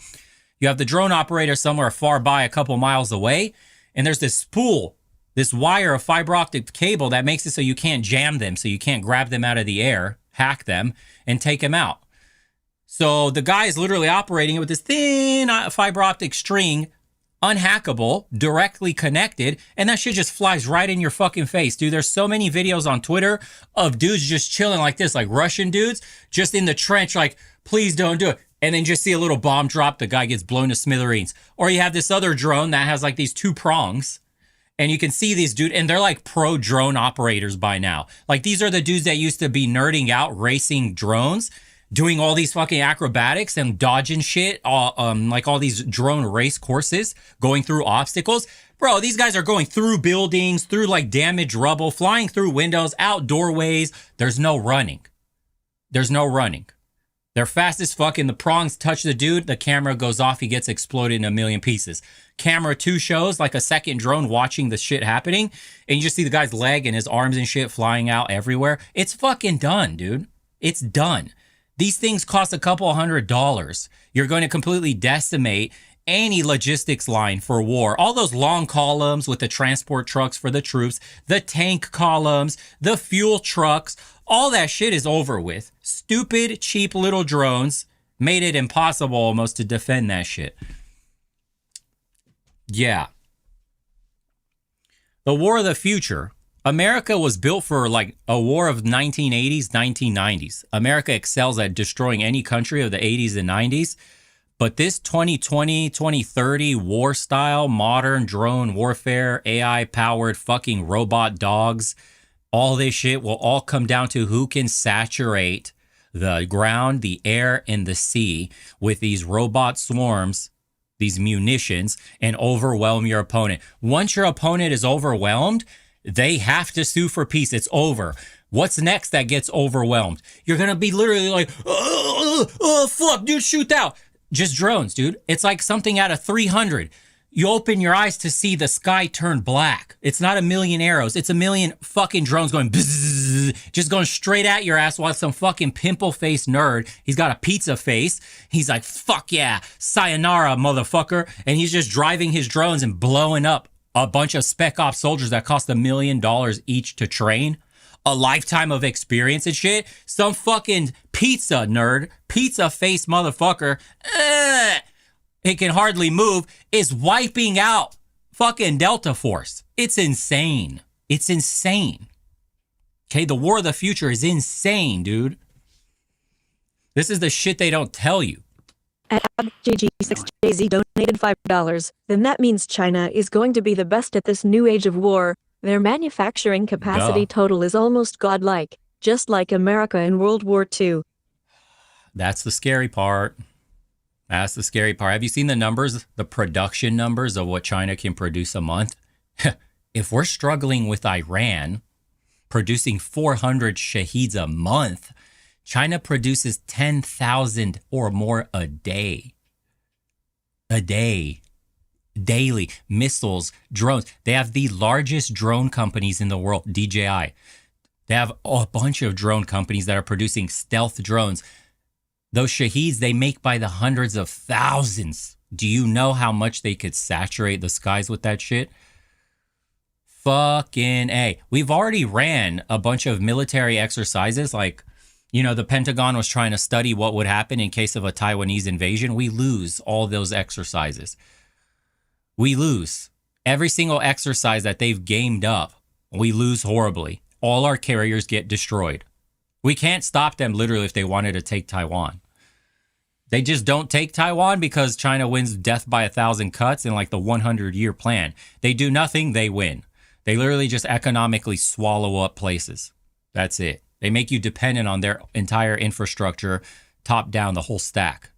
You have the drone operator somewhere far by, a couple miles away, and there's this spool, this wire of fiber optic cable that makes it so you can't jam them, so you can't grab them out of the air, hack them, and take them out. So the guy is literally operating it with this thin fiber optic string, unhackable, directly connected, and that shit just flies right in your fucking face, dude. There's so many videos on Twitter of dudes just chilling like this, like Russian dudes, just in the trench, like, please don't do it. And then just see a little bomb drop, the guy gets blown to smithereens. Or you have this other drone that has like these two prongs, and you can see these dudes, and they're like pro drone operators by now. Like, these are the dudes that used to be nerding out racing drones, doing all these fucking acrobatics and dodging shit, like all these drone race courses, going through obstacles. Bro, these guys are going through buildings, through like damaged rubble, flying through windows, out doorways. There's no running. There's no running. They're fast as fuck, and the prongs touch the dude, the camera goes off, he gets exploded in a million pieces. Camera 2 shows like a second drone watching the shit happening, and you just see the guy's leg and his arms and shit flying out everywhere. It's fucking done, dude. It's done. These things cost a couple $100. You're going to completely decimate any logistics line for war. All those long columns with the transport trucks for the troops, the tank columns, the fuel trucks, all that shit is over with. Stupid, cheap little drones made it impossible almost to defend that shit. Yeah. The war of the future. America was built for like a war of 1980s, 1990s. America excels at destroying any country of the 80s and 90s. But this 2020, 2030 war style, modern drone warfare, AI powered fucking robot dogs, all this shit will all come down to who can saturate the ground, the air, and the sea with these robot swarms, these munitions, and overwhelm your opponent. Once your opponent is overwhelmed, they have to sue for peace. It's over. What's next that gets overwhelmed? You're going to be literally like, oh, fuck, dude, shoot out. Just drones, dude. It's like something out of 300. You open your eyes to see the sky turn black. It's not a million arrows. It's a million fucking drones going bzzz, just going straight at your ass while some fucking pimple-faced nerd, he's got a pizza face. He's like, fuck yeah, sayonara, motherfucker. And he's just driving his drones and blowing up a bunch of spec ops soldiers that cost $1 million each to train. A lifetime of experience and shit. Some fucking pizza nerd, pizza face motherfucker, it can hardly move, is wiping out fucking Delta Force. It's insane. It's insane. Okay, the war of the future is insane, dude. This is the shit they don't tell you. GG6JZ donated $5. Then that means China is going to be the best at this new age of war. Their manufacturing capacity total is almost godlike, just like America in World War II. That's the scary part. That's the scary part. Have you seen the numbers, the production numbers of what China can produce a month? If we're struggling with Iran producing 400 shaheeds a month, China produces 10,000 or more a day. A day. Daily. Missiles, drones. They have the largest drone companies in the world, DJI. They have a bunch of drone companies that are producing stealth drones. Those shaheeds they make by the hundreds of thousands. Do you know how much they could saturate the skies with that shit? Fucking A. We've already ran a bunch of military exercises. Like, you know, the Pentagon was trying to study what would happen in case of a Taiwanese invasion. We lose all those exercises. We lose. Every single exercise that they've gamed up, we lose horribly. All our carriers get destroyed. We can't stop them literally if they wanted to take Taiwan. They just don't take Taiwan because China wins death by 1,000 cuts in like the 100-year plan. They do nothing, they win. They literally just economically swallow up places. That's it. They make you dependent on their entire infrastructure, top down, the whole stack.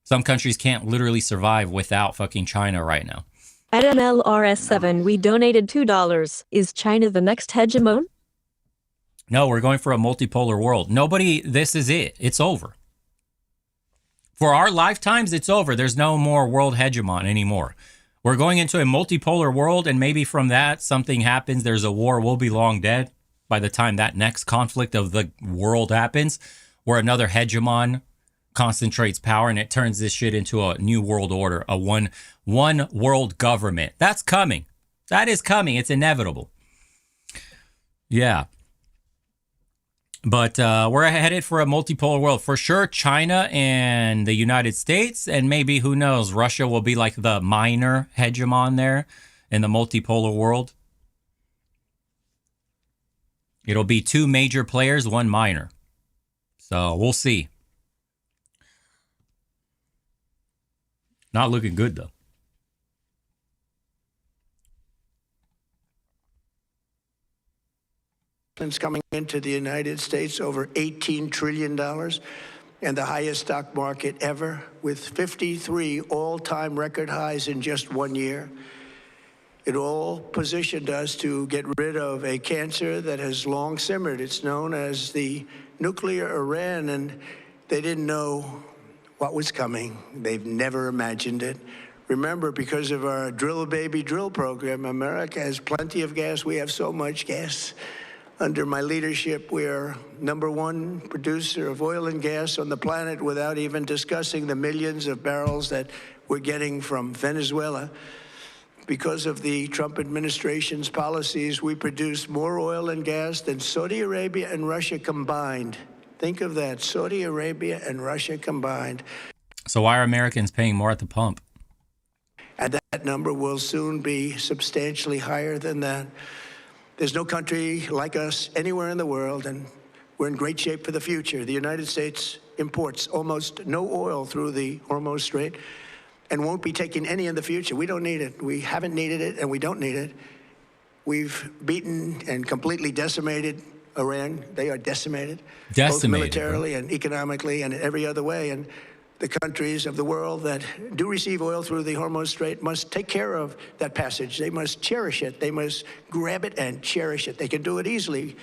Some countries can't literally survive without fucking China right now. At MLRS7, we donated $2. Is China the next hegemon? No, we're going for a multipolar world. This is it. It's over. For our lifetimes, it's over. There's no more world hegemon anymore. We're going into a multipolar world, and maybe from that, something happens. There's a war. We'll be long dead by the time that next conflict of the world happens, where another hegemon concentrates power and it turns this shit into a new world order, a one world government. That's coming. That is coming. It's inevitable. Yeah. But we're headed for a multipolar world. For sure, China and the United States, and maybe, who knows, Russia will be like the minor hegemon there in the multipolar world. It'll be 2 major players, 1 minor. So we'll see. Not looking good, though. Coming into the United States, over $18 trillion, and the highest stock market ever, with 53 all-time record highs in just 1 year. It all positioned us to get rid of a cancer that has long simmered. It's known as the nuclear Iran, and they didn't know what was coming. They've never imagined it. Remember, because of our drill baby drill program, America has plenty of gas. We have so much gas. Under my leadership, we're #1 producer of oil and gas on the planet, without even discussing the millions of barrels that we're getting from Venezuela. Because of the Trump administration's policies, we produce more oil and gas than Saudi Arabia and Russia combined. Think of that, Saudi Arabia and Russia combined. So why are Americans paying more at the pump? And that number will soon be substantially higher than that. There's no country like us anywhere in the world, and we're in great shape for the future. The United States imports almost no oil through the Hormuz Strait and won't be taking any in the future. We don't need it. We haven't needed it, and we don't need it. We've beaten and completely decimated Iran. They are decimated, both militarily and economically and in every other way. And the countries of the world that do receive oil through the Hormuz Strait must take care of that passage. They must cherish it. They must grab it and cherish it. They can do it easily.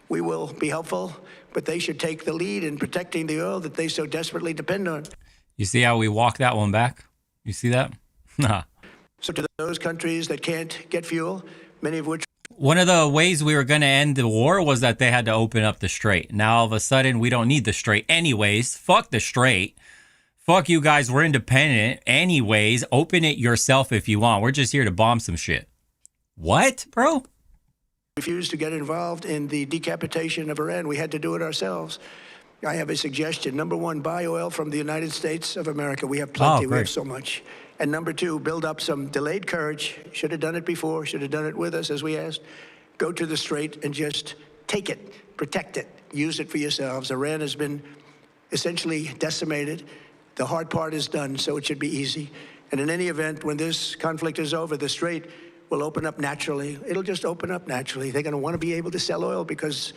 We will be helpful, but they should take the lead in protecting the oil that they so desperately depend on. You see how we walk that one back? You see that? So to those countries that can't get fuel, many of which... One of the ways we were going to end the war was that they had to open up the strait. Now, all of a sudden, we don't need the strait anyways. Fuck the strait. Fuck you guys, we're independent. Anyways, open it yourself if you want. We're just here to bomb some shit. What, bro? Refused to get involved in the decapitation of Iran. We had to do it ourselves. I have a suggestion. #1, buy oil from the United States of America. We have plenty. We have so much. And #2, build up some delayed courage. Should have done it before. Should have done it with us, as we asked. Go to the strait and just take it. Protect it. Use it for yourselves. Iran has been essentially decimated. The hard part is done, so it should be easy. And in any event, when this conflict is over, the strait will open up naturally. It'll just open up naturally. They're going to want to be able to sell oil because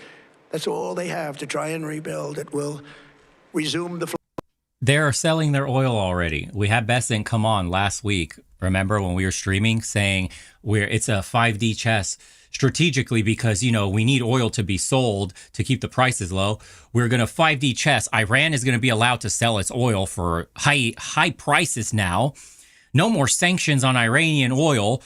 that's all they have to try and rebuild. It will resume the flow. They're selling their oil already. We had Besson come on last week, remember, when we were streaming, saying it's a 5D chess strategically because, we need oil to be sold to keep the prices low. We're going to 5D chess. Iran is going to be allowed to sell its oil for high prices now. No more sanctions on Iranian oil.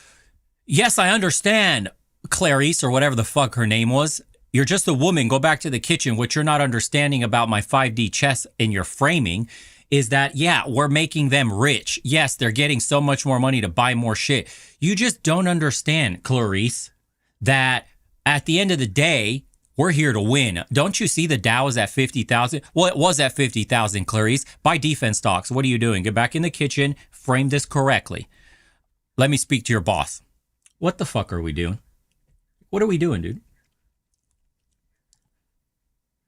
Yes, I understand, Clarice, or whatever the fuck her name was. You're just a woman. Go back to the kitchen. What you're not understanding about my 5D chess in your framing is that, yeah, we're making them rich. Yes, they're getting so much more money to buy more shit. You just don't understand, Clarice, that at the end of the day, we're here to win. Don't you see the Dow is at 50,000? Well, it was at 50,000, Clarice. Buy defense stocks. What are you doing? Get back in the kitchen. Frame this correctly. Let me speak to your boss. What the fuck are we doing? What are we doing, dude?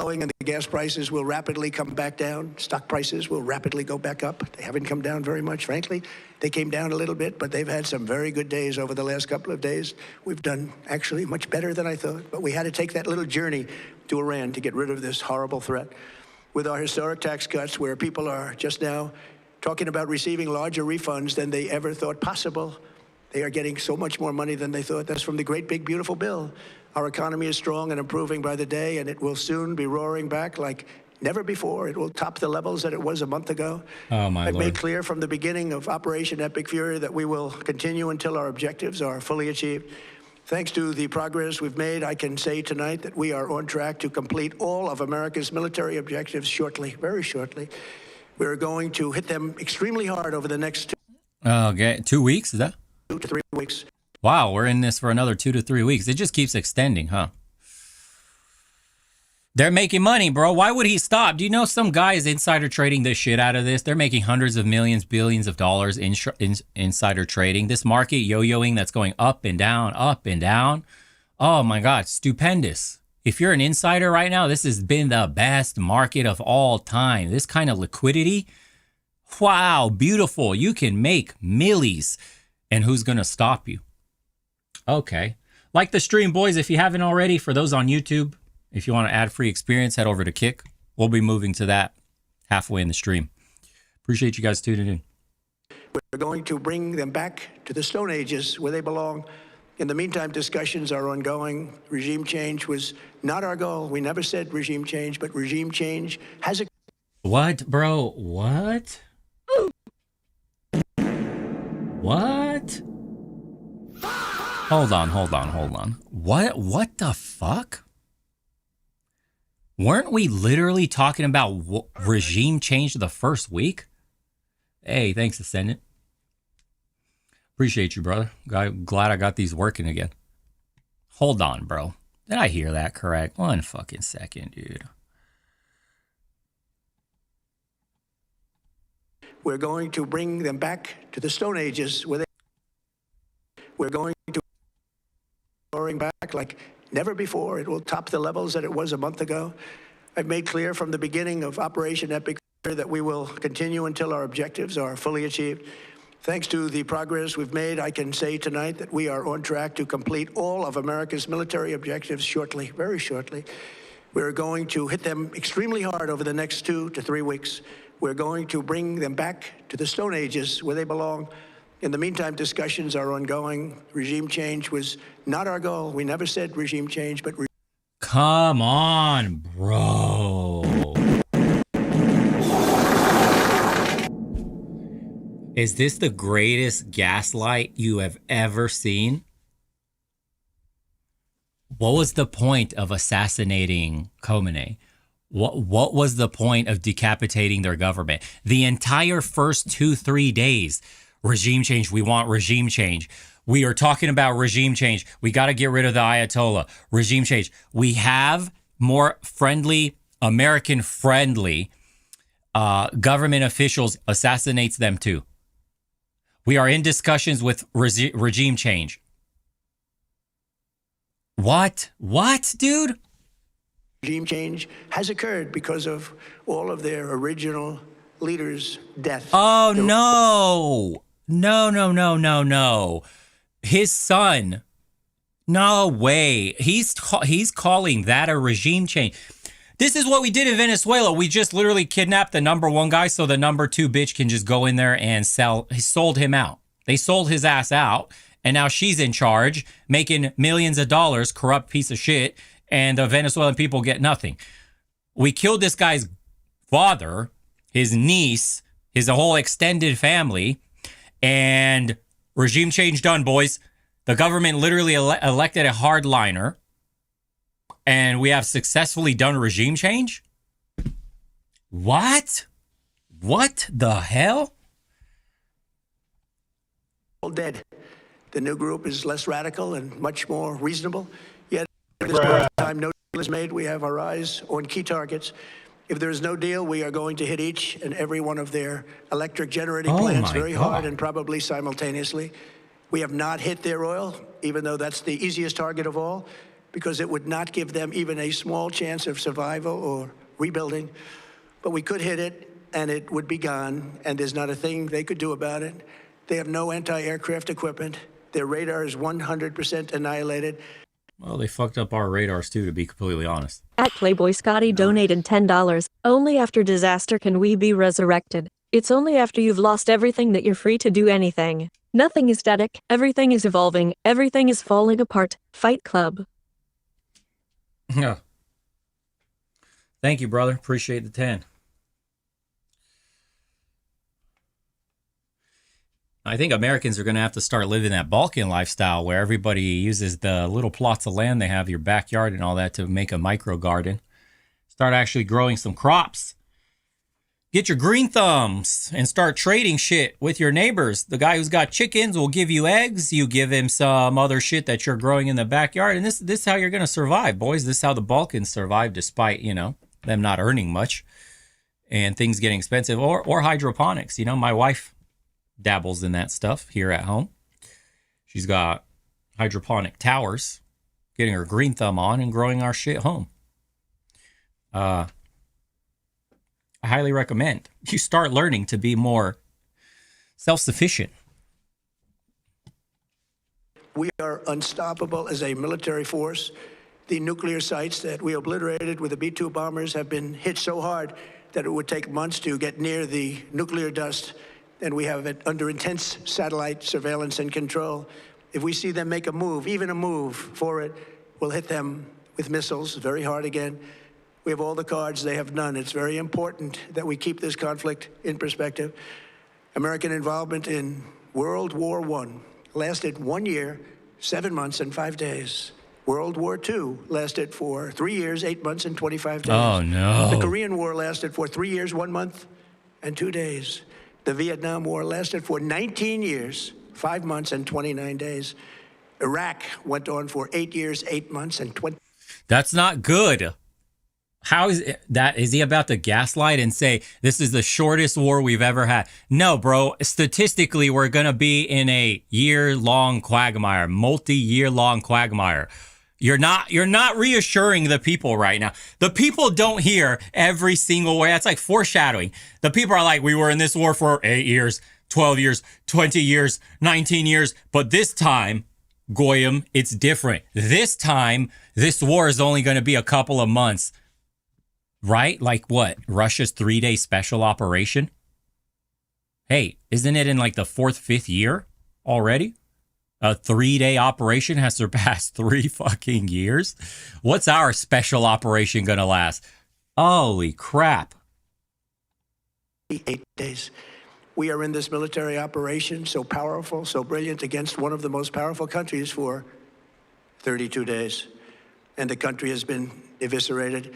and the gas prices will rapidly come back down. Stock prices will rapidly go back up. They haven't come down very much, frankly. They came down a little bit, but they've had some very good days over the last couple of days. We've done actually much better than I thought, but we had to take that little journey to Iran to get rid of this horrible threat. With our historic tax cuts, where people are just now talking about receiving larger refunds than they ever thought possible, they are getting so much more money than they thought. That's from the great big beautiful bill. Our economy is strong and improving by the day, and it will soon be roaring back like never before. It will top the levels that it was a month ago. Oh, my I've Lord. made clear from the beginning of Operation Epic Fury that we will continue until our objectives are fully achieved. Thanks to the progress we've made, I can say tonight that we are on track to complete all of America's military objectives shortly, very shortly. We're going to hit them extremely hard over the next Okay, 2 weeks, is that? 2 to 3 weeks. Wow, we're in this for another 2 to 3 weeks. It just keeps extending, huh? They're making money, bro. Why would he stop? Do you know some guy is insider trading the shit out of this? They're making hundreds of millions, billions of dollars in insider trading. This market yo-yoing that's going up and down, up and down. Oh my God, stupendous. If you're an insider right now, this has been the best market of all time. This kind of liquidity, wow, beautiful. You can make millies. And who's going to stop you? Okay. Like the stream, boys, if you haven't already, for those on YouTube, if you want an ad-free experience, head over to Kick. We'll be moving to that halfway in the stream. Appreciate you guys tuning in. We're going to bring them back to the Stone Ages where they belong. In the meantime, discussions are ongoing. Regime change was not our goal. We never said regime change, but regime change has a... What, bro? What? What? Hold on. What the fuck? Weren't we literally talking about regime change the first week? Hey, thanks, Ascendant. Appreciate you, brother. Glad I got these working again. Hold on, bro. Did I hear that correct? 1 fucking second, dude. We're going to bring them back to the Stone Ages where they... We're going to... roaring back like never before. It will top the levels that it was a month ago. I've made clear from the beginning of Operation Epic Fury that we will continue until our objectives are fully achieved. Thanks to the progress we've made, I can say tonight that we are on track to complete all of America's military objectives shortly, very shortly. We're going to hit them extremely hard over the next 2 to 3 weeks. We're going to bring them back to the Stone Ages where they belong. In the meantime, discussions are ongoing. Regime change was not our goal. We never said regime change, but... Come on, bro. Is this the greatest gaslight you have ever seen? What was the point of assassinating Khomeini? What was the point of decapitating their government? The entire first 2-3 days, regime change. We want regime change. We are talking about regime change. We got to get rid of the Ayatollah. Regime change. We have more friendly, American-friendly government officials assassinates them too. We are in discussions with regime change. What? What, dude? Regime change has occurred because of all of their original leaders' death. Oh, no. No. His son. No way. He's calling that a regime change. This is what we did in Venezuela. We just literally kidnapped the #1 guy so the #2 bitch can just go in there and sold him out. They sold his ass out, and now she's in charge, making millions of dollars, corrupt piece of shit, and the Venezuelan people get nothing. We killed this guy's father, his niece, his whole extended family, and regime change done, boys. The government literally elected a hardliner, and we have successfully done regime change? What? What the hell? All dead. The new group is less radical and much more reasonable. Yet, at this point in time, no deal is made. We have our eyes on key targets. If there is no deal, we are going to hit each and every one of their electric generating plants very hard and probably simultaneously. We have not hit their oil, even though that's the easiest target of all. because it would not give them even a small chance of survival or rebuilding. But we could hit it, and it would be gone, and there's not a thing they could do about it. They have no anti-aircraft equipment. Their radar is 100% annihilated. Well, they fucked up our radars too, to be completely honest. At Playboy Scotty donated $10. Only after disaster can we be resurrected. It's only after you've lost everything that you're free to do anything. Nothing is static. Everything is evolving. Everything is falling apart. Fight Club. Yeah. Thank you, brother. Appreciate the 10. I think Americans are going to have to start living that Balkan lifestyle where everybody uses the little plots of land they have, your backyard and all that, to make a micro garden. Start actually growing some crops. Get your green thumbs and start trading shit with your neighbors. The guy who's got chickens will give you eggs. You give him some other shit that you're growing in the backyard. And this is how you're going to survive, boys. This is how the Balkans survive despite, them not earning much and things getting expensive, or hydroponics. My wife dabbles in that stuff here at home. She's got hydroponic towers, getting her green thumb on and growing our shit home. I highly recommend you start learning to be more self-sufficient. We are unstoppable as a military force. The nuclear sites that we obliterated with the B-2 bombers have been hit so hard that it would take months to get near the nuclear dust, and we have it under intense satellite surveillance and control. If we see them make a move, even a move for it, we'll hit them with missiles very hard again. We have all the cards, they have none. It's very important that we keep this conflict in perspective. American involvement in World War I lasted 1 year, 7 months, and 5 days. World War II lasted for 3 years, 8 months, and 25 days. Oh, no. The Korean War lasted for 3 years, 1 month, and 2 days. The Vietnam War lasted for 19 years, 5 months, and 29 days. Iraq went on for 8 years, 8 months, and 20. That's not good. How is that? Is he about to gaslight and say this is the shortest war we've ever had? No, bro. Statistically, we're going to be in a year-long quagmire, multi-year-long quagmire. You're not reassuring the people right now. The people don't hear every single way. That's like foreshadowing. The people are like, we were in this war for 8 years, 12 years, 20 years, 19 years. But this time, Goyim, it's different. This time, this war is only going to be a couple of months. Right? Like what? Russia's 3-day special operation? Hey, isn't it in like the 4th, 5th year already? A 3-day operation has surpassed 3 fucking years. What's our special operation gonna last? Holy crap. 8 days. We are in this military operation, so powerful, so brilliant, against one of the most powerful countries for 32 days. And the country has been eviscerated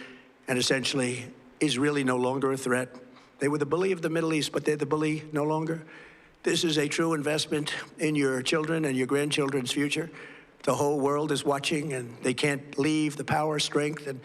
and essentially is really no longer a threat. They were the bully of the Middle East, but they're the bully no longer. This is a true investment in your children and your grandchildren's future. The whole world is watching, and they can't leave the power, strength, and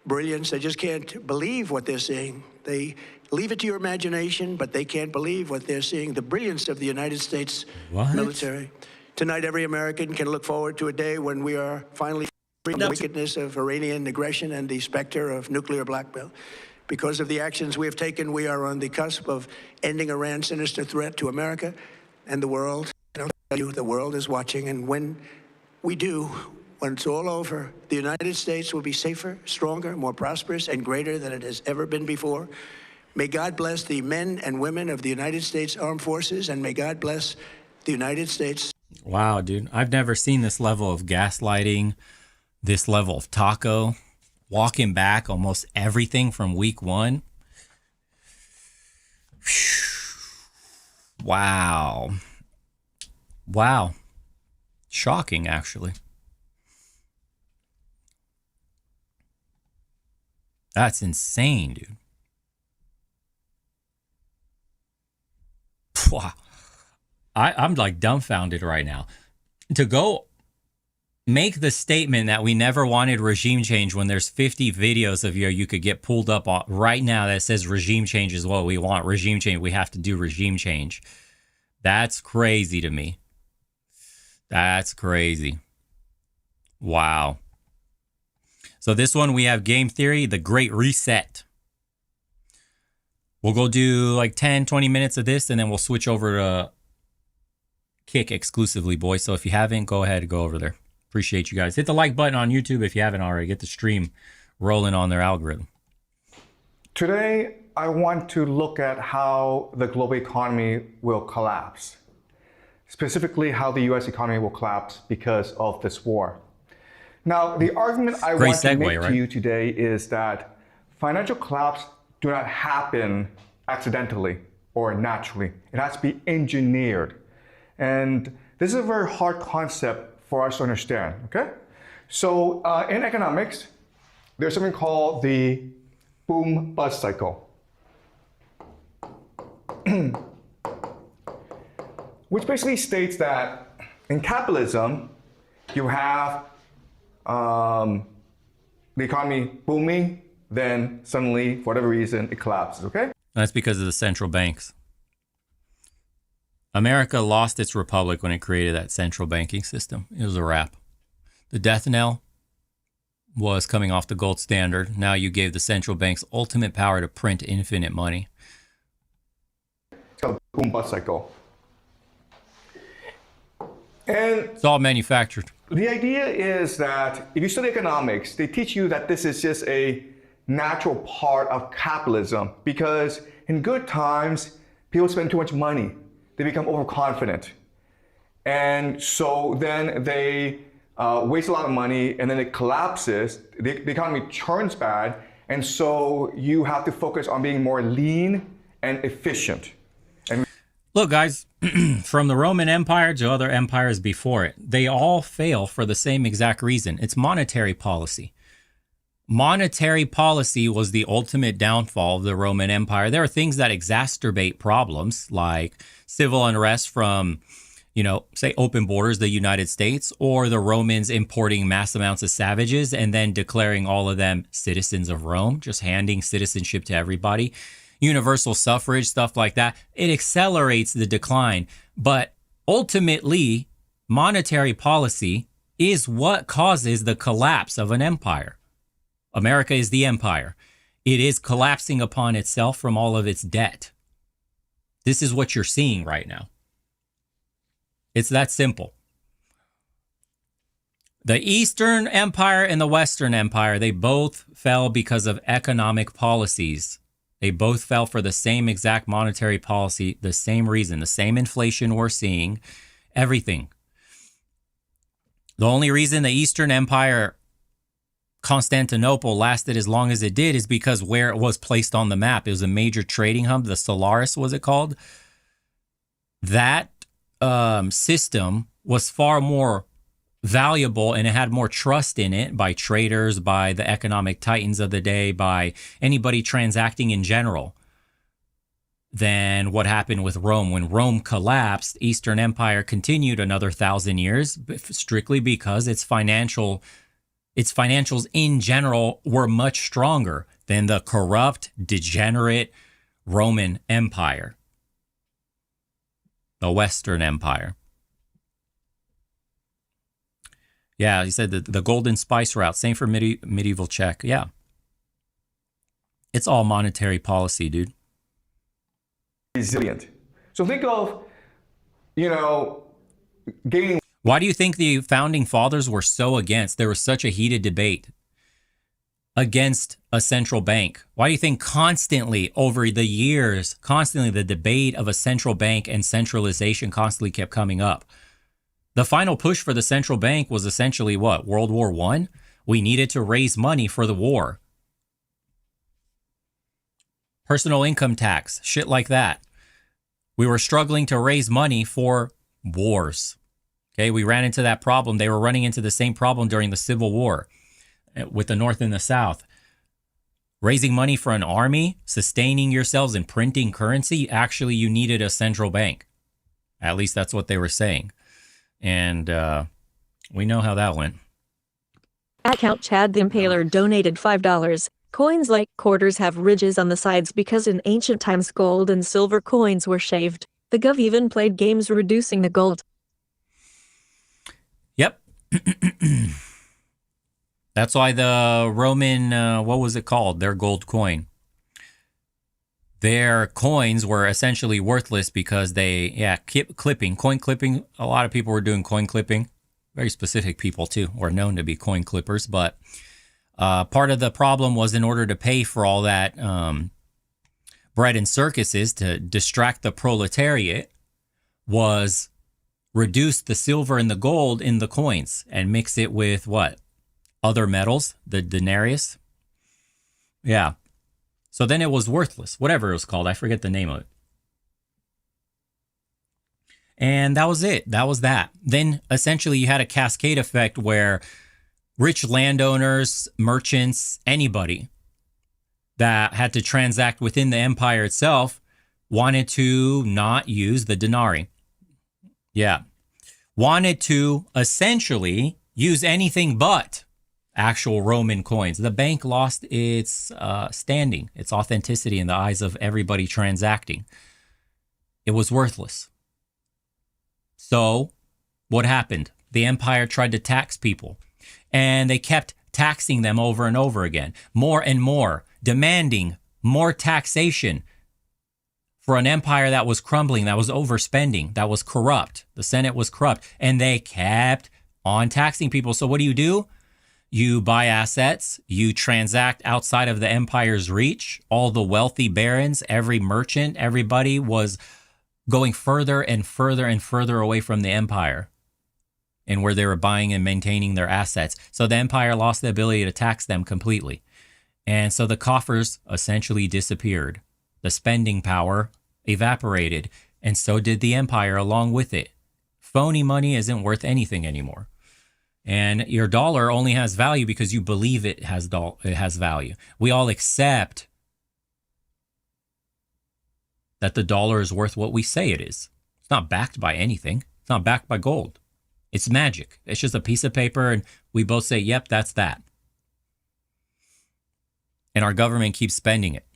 brilliance. They just can't believe what they're seeing. They leave it to your imagination, but they can't believe what they're seeing. The brilliance of the United States military. Tonight, every American can look forward to a day when we are finally from the wickedness of Iranian aggression and the specter of nuclear blackmail. Because of the actions we have taken, we are on the cusp of ending Iran's sinister threat to America and the world. And I'll tell you, the world is watching, and when we do, when it's all over, the United States will be safer, stronger, more prosperous, and greater than it has ever been before. May God bless the men and women of the United States Armed Forces, and may God bless the United States. Wow, dude. I've never seen this level of gaslighting, this level of taco, walking back almost everything from week 1. Wow. Wow. Shocking, actually. That's insane, dude. Wow. I'm like dumbfounded right now. To go make the statement that we never wanted regime change when there's 50 videos of you could get pulled up on right now that says regime change is what we want. Regime change. We have to do regime change. That's crazy to me. That's crazy. Wow. So this one, we have game theory, the Great Reset. We'll go do like 10, 20 minutes of this, and then we'll switch over to Kick exclusively, boys. So if you haven't, go ahead and go over there. Appreciate you guys. Hit the like button on YouTube if you haven't already. Get the stream rolling on their algorithm. Today, I want to look at how the global economy will collapse. Specifically, how the US economy will collapse because of this war. Now, the argument I want to make to you today is that financial collapse do not happen accidentally or naturally. It has to be engineered. And this is a very hard concept for us to understand, okay? So in economics, there's something called the boom-bust cycle, which basically states that in capitalism, you have the economy booming, then suddenly, for whatever reason, it collapses, okay? That's because of the central banks. America lost its republic when it created that central banking system. It was a wrap. The death knell was coming off the gold standard. Now you gave the central banks ultimate power to print infinite money. It's called the boom-bust cycle. And it's all manufactured. The idea is that if you study economics, they teach you that this is just a natural part of capitalism, because in good times, people spend too much money. They become overconfident. And so then they waste a lot of money, and then it collapses. The economy turns bad, and so you have to focus on being more lean and efficient. And look, guys, from the Roman Empire to other empires before it, they all fail for the same exact reason. It's monetary policy. Monetary policy was the ultimate downfall of the Roman Empire. There are things that exacerbate problems, like civil unrest from, you know, say open borders, the United States, or the Romans importing mass amounts of savages and then declaring all of them citizens of Rome, just handing citizenship to everybody. Universal suffrage, stuff like that. It accelerates the decline. But ultimately, monetary policy is what causes the collapse of an empire. America is the empire. It is collapsing upon itself from all of its debt. This is what you're seeing right now. It's that simple. The Eastern Empire and the Western Empire, they both fell because of economic policies. They both fell for the same exact monetary policy, the same reason, the same inflation we're seeing, everything. The only reason the Eastern Empire, Constantinople, lasted as long as it did is because where it was placed on the map. It was a major trading hub, the Solaris was it called? That system was far more valuable, and it had more trust in it by traders, by the economic titans of the day, by anybody transacting in general, than what happened with Rome. When Rome collapsed, Eastern Empire continued another 1,000 years, strictly because its financials in general were much stronger than the corrupt, degenerate Roman Empire, the Western Empire. Yeah, he said the golden spice route, same for medieval Czech. Yeah. It's all monetary policy, dude. Resilient. So think of, gaining. Why do you think the founding fathers were so against? There was such a heated debate against a central bank. Why do you think constantly over the years, the debate of a central bank and centralization constantly kept coming up? The final push for the central bank was essentially what? World War I? We needed to raise money for the war. Personal income tax, shit like that. We were struggling to raise money for wars. Okay, we ran into that problem. They were running into the same problem during the Civil War with the North and the South. Raising money for an army, sustaining yourselves and printing currency, actually you needed a central bank. At least that's what they were saying. And we know how that went. Account Chad the Impaler donated $5. Coins like quarters have ridges on the sides because in ancient times gold and silver coins were shaved. The Gov even played games reducing the gold. Yep. That's why the Roman, what was it called? Their gold coin. Their coins were essentially worthless because they, coin clipping. A lot of people were doing coin clipping. Very specific people too, were known to be coin clippers. But part of the problem was in order to pay for all that bread and circuses to distract the proletariat was reduce the silver and the gold in the coins and mix it with what? Other metals, the denarius. Yeah. So then it was worthless, whatever it was called. I forget the name of it. And that was it. That was that. Then essentially you had a cascade effect where rich landowners, merchants, anybody that had to transact within the empire itself wanted to not use the denarii. Yeah. Wanted to essentially use anything but actual Roman coins. The bank lost its standing, its authenticity in the eyes of everybody transacting. It was worthless. So what happened? The empire tried to tax people, and they kept taxing them over and over again, more and more, demanding more taxation for an empire that was crumbling, that was overspending, that was corrupt. The Senate was corrupt, and they kept on taxing people. So what do? You buy assets, you transact outside of the empire's reach. All the wealthy barons, every merchant, everybody was going further and further and further away from the empire and where they were buying and maintaining their assets. So the empire lost the ability to tax them completely. And so the coffers essentially disappeared. The spending power evaporated, and so did the empire along with it. Phony money isn't worth anything anymore. And your dollar only has value because you believe it has value. We all accept that the dollar is worth what we say it is. It's not backed by anything. It's not backed by gold. It's magic. It's just a piece of paper, and we both say, yep, that's that. And our government keeps spending it.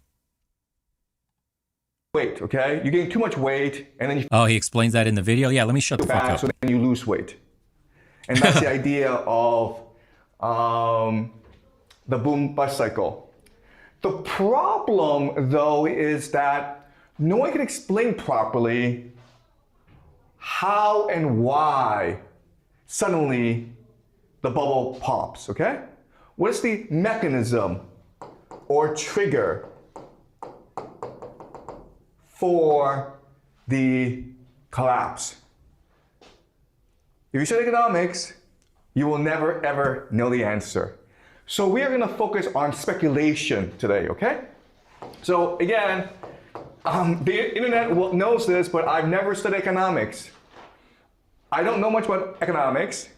Weight, okay? You gain too much weight, and then you Oh, he explains that in the video? Yeah, let me shut the fuck back, up. so then you lose weight. And that's the idea of the boom bust cycle. The problem, though, is that no one can explain properly how and why suddenly the bubble pops, okay? What is the mechanism or trigger for the collapse? If you study economics, you will never ever know the answer. So we are going to focus on speculation today, okay? So again, the internet knows this, but I've never studied economics. I don't know much about economics,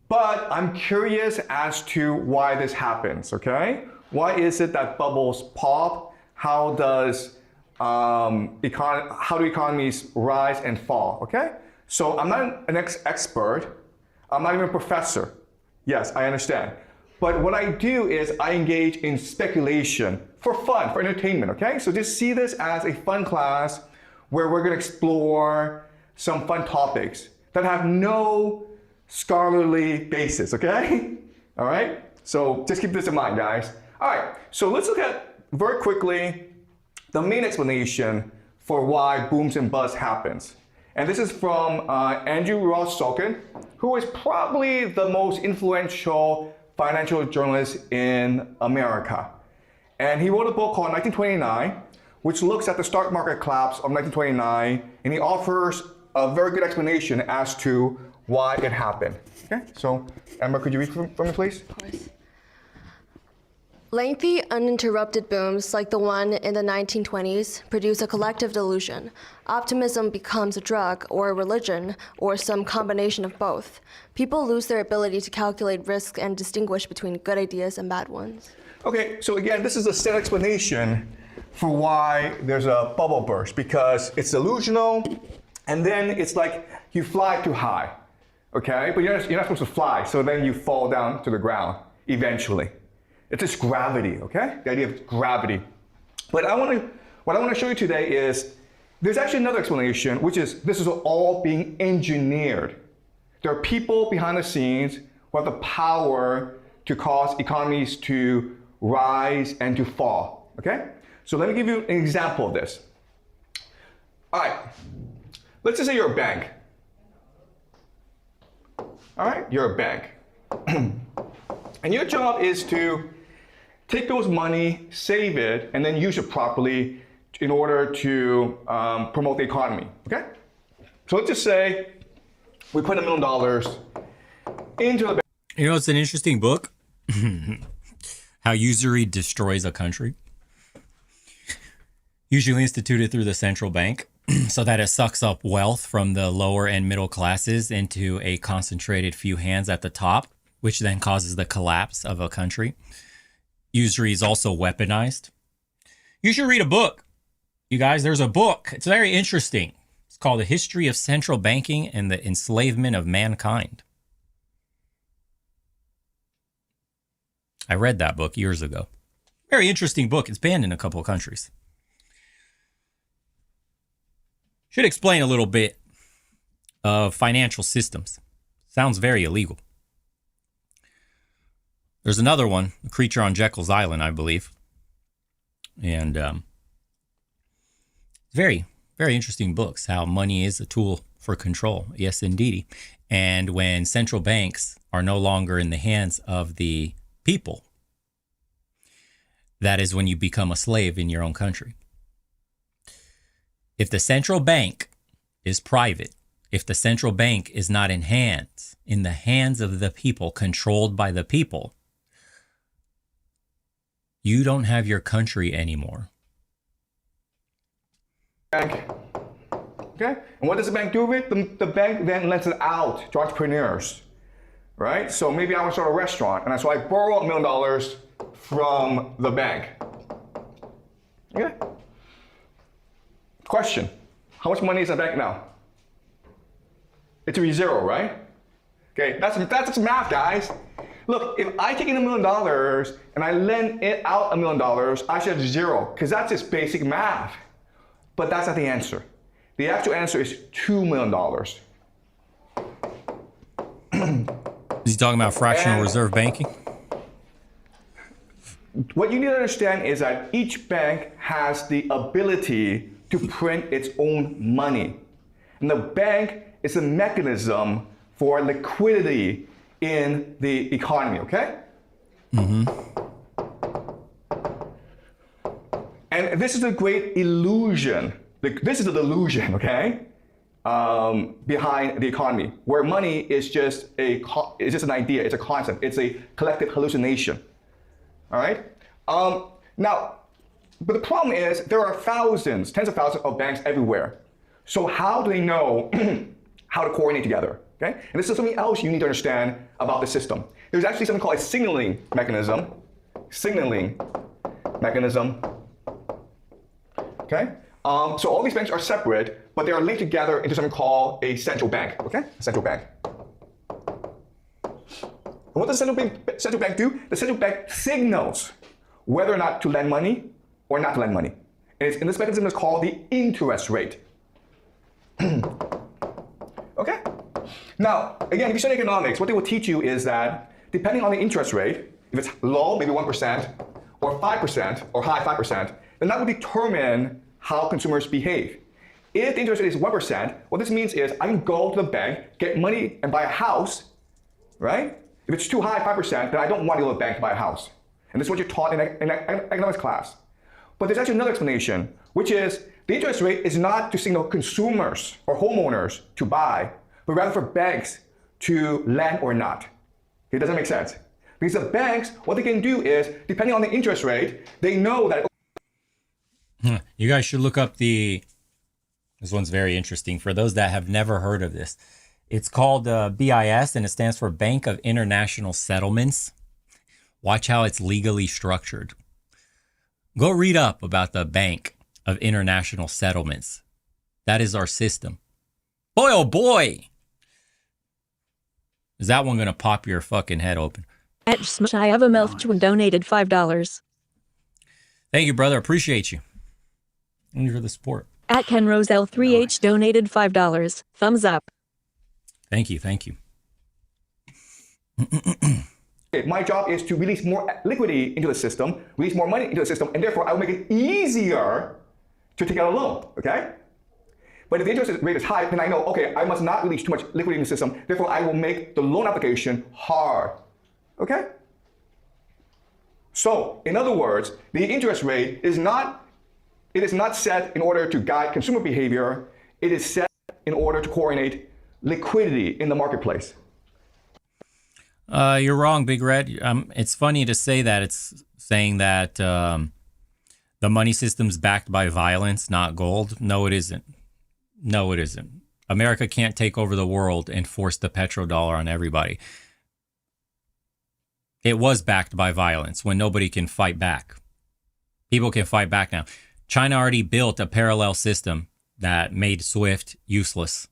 but I'm curious as to why this happens, okay? Why is it that bubbles pop? How do economies rise and fall, okay? So I'm not an expert. I'm not even a professor. Yes, I understand. But what I do is I engage in speculation for fun, for entertainment, okay? So just see this as a fun class where we're gonna explore some fun topics that have no scholarly basis, okay? All right? So just keep this in mind, guys. All right, so let's look at very quickly the main explanation for why booms and busts happens. And this is from Andrew Ross Sorkin, who is probably the most influential financial journalist in America. And he wrote a book called 1929, which looks at the stock market collapse of 1929, and he offers a very good explanation as to why it happened. Okay, so Amber, could you read for me, please? Of course. Lengthy, uninterrupted booms like the one in the 1920s produce a collective delusion. Optimism becomes a drug or a religion or some combination of both. People lose their ability to calculate risk and distinguish between good ideas and bad ones. Okay, so again, this is a set explanation for why there's a bubble burst, because it's delusional, and then it's like you fly too high, okay? But you're not supposed to fly, so then you fall down to the ground eventually. It's just gravity, okay? The idea of gravity. But what I want to show you today is there's actually another explanation, which is this is all being engineered. There are people behind the scenes who have the power to cause economies to rise and to fall, okay? So let me give you an example of this. All right, let's just say you're a bank. All right, you're a bank. And your job is to take those money, save it, and then use it properly in order to promote the economy, okay? So let's just say we put $1 million into the bank. You know, it's an interesting book. How usury destroys a country. Usually instituted through the central bank so that it sucks up wealth from the lower and middle classes into a concentrated few hands at the top, which then causes the collapse of a country. Usury is also weaponized. You should read a book. You guys, there's a book. It's very interesting. It's called The History of Central Banking and the Enslavement of Mankind. I read that book years ago. Very interesting book. It's banned in a couple of countries. Should explain a little bit of financial systems. Sounds very illegal. There's another one, A Creature on Jekyll's Island, I believe. And very, very interesting books. How money is a tool for control. Yes, indeed. And when central banks are no longer in the hands of the people, that is when you become a slave in your own country. If the central bank is private, if the central bank is not in the hands of the people, controlled by the people, you don't have your country anymore. Bank. Okay? And what does the bank do with it? The bank then lends it out to entrepreneurs, right? So maybe I want to start a restaurant, and so I borrow $1 million from the bank. Okay? Question, how much money is in the bank now? It's a zero, right? Okay, that's just math, guys. Look, if I take in $1 million and I lend it out $1 million, I should have zero, because that's just basic math. But that's not the answer. The actual answer is $2 million. Is he talking about fractional reserve banking? What you need to understand is that each bank has the ability to print its own money. And the bank is a mechanism for liquidity in the economy, okay? Mm-hmm. And this is a great illusion. This is a delusion, okay? Behind the economy, where money is just an idea, it's a concept, it's a collective hallucination. All right? But the problem is there are thousands, tens of thousands of banks everywhere. So how do they know how to coordinate together? Okay? And this is something else you need to understand about the system. There's actually something called a signaling mechanism. Okay? So all these banks are separate, but they are linked together into something called a central bank. Okay? A central bank. And what does the central bank do? The central bank signals whether or not to lend money or not to lend money. And this mechanism is called the interest rate. Okay? Now, again, if you study economics, what they will teach you is that depending on the interest rate, if it's low, maybe 1%, or 5%, or high 5%, then that will determine how consumers behave. If the interest rate is 1%, what this means is I can go to the bank, get money, and buy a house, right? If it's too high, 5%, then I don't want to go to the bank to buy a house. And this is what you're taught in economics class. But there's actually another explanation, which is the interest rate is not to signal consumers or homeowners to buy, but rather for banks to lend or not. It doesn't make sense. Because the banks, what they can do is, depending on the interest rate, they know that... You guys should look up this one's very interesting for those that have never heard of this. It's called BIS, and it stands for Bank of International Settlements. Watch how it's legally structured. Go read up about the Bank of International Settlements. That is our system. Boy, oh boy! Is that one going to pop your fucking head open? At Smashiavamelch donated $5. Thank you, brother. Appreciate you. Thank you for the support. At Ken Roselle 3H donated $5. Thumbs up. Thank you. Thank you. my job is to release more liquidity into the system, release more money into the system, and therefore I will make it easier to take out a loan, okay? But if the interest rate is high, then I know, okay, I must not release too much liquidity in the system, therefore I will make the loan application hard, okay? So, in other words, the interest rate is not set in order to guide consumer behavior, it is set in order to coordinate liquidity in the marketplace. You're wrong, Big Red. It's funny to say that. It's saying that the money system's backed by violence, not gold. No, it isn't. No, it isn't. America can't take over the world and force the petrodollar on everybody. It was backed by violence when nobody can fight back. People can fight back now. China already built a parallel system that made SWIFT useless.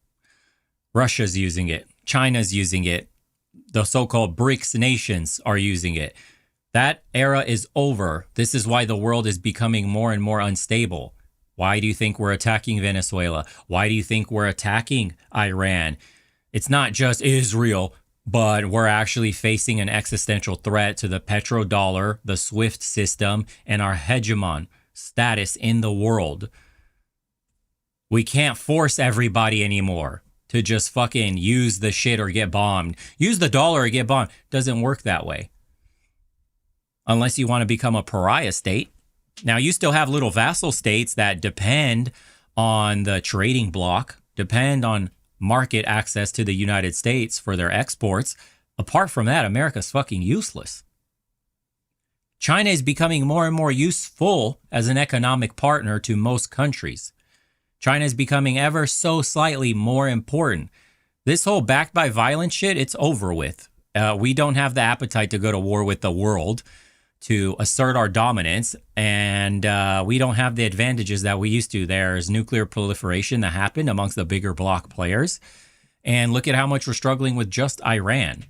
Russia's using it. China's using it. The so-called BRICS nations are using it. That era is over. This is why the world is becoming more and more unstable. Why do you think we're attacking Venezuela? Why do you think we're attacking Iran? It's not just Israel, but we're actually facing an existential threat to the petrodollar, the SWIFT system, and our hegemon status in the world. We can't force everybody anymore to just fucking use the shit or get bombed. Use the dollar or get bombed. Doesn't work that way. Unless you want to become a pariah state. Now, you still have little vassal states that depend on the trading bloc, depend on market access to the United States for their exports. Apart from that, America's fucking useless. China is becoming more and more useful as an economic partner to most countries. China is becoming ever so slightly more important. This whole backed by violence shit, it's over with. We don't have the appetite to go to war with the world to assert our dominance, and we don't have the advantages that we used to. There's nuclear proliferation that happened amongst the bigger bloc players, and look at how much we're struggling with just Iran.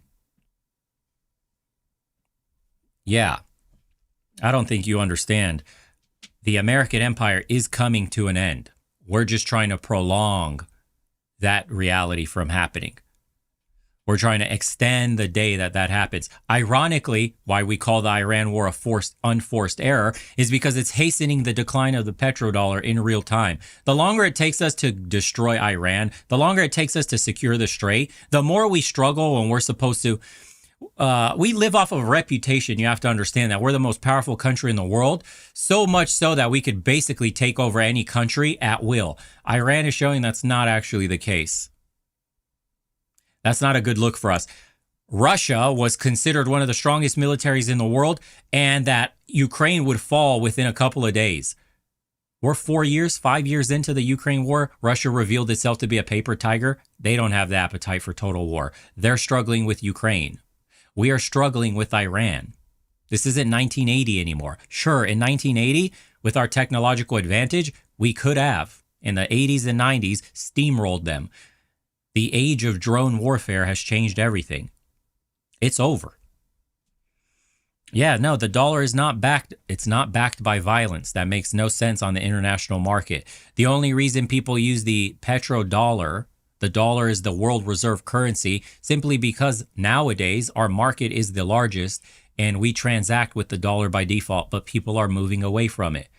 Yeah, I don't think you understand. The American empire is coming to an end. We're just trying to prolong that reality from happening. We're trying to extend the day that that happens. Ironically, why we call the Iran war a unforced error is because it's hastening the decline of the petrodollar in real time. The longer it takes us to destroy Iran, the longer it takes us to secure the strait, the more we struggle when we're supposed to. We live off of a reputation. You have to understand that we're the most powerful country in the world, so much so that we could basically take over any country at will. Iran is showing that's not actually the case. That's not a good look for us. Russia was considered one of the strongest militaries in the world, and that Ukraine would fall within a couple of days. We're 5 years into the Ukraine war. Russia revealed itself to be a paper tiger. They don't have the appetite for total war. They're struggling with Ukraine. We are struggling with Iran. This isn't 1980 anymore. Sure, in 1980, with our technological advantage, we could have, in the 80s and 90s, steamrolled them. The age of drone warfare has changed everything. It's over. Yeah, no, the dollar is not backed. It's not backed by violence. That makes no sense on the international market. The only reason people use the petrodollar, the dollar is the world reserve currency, simply because nowadays our market is the largest and we transact with the dollar by default, but people are moving away from it.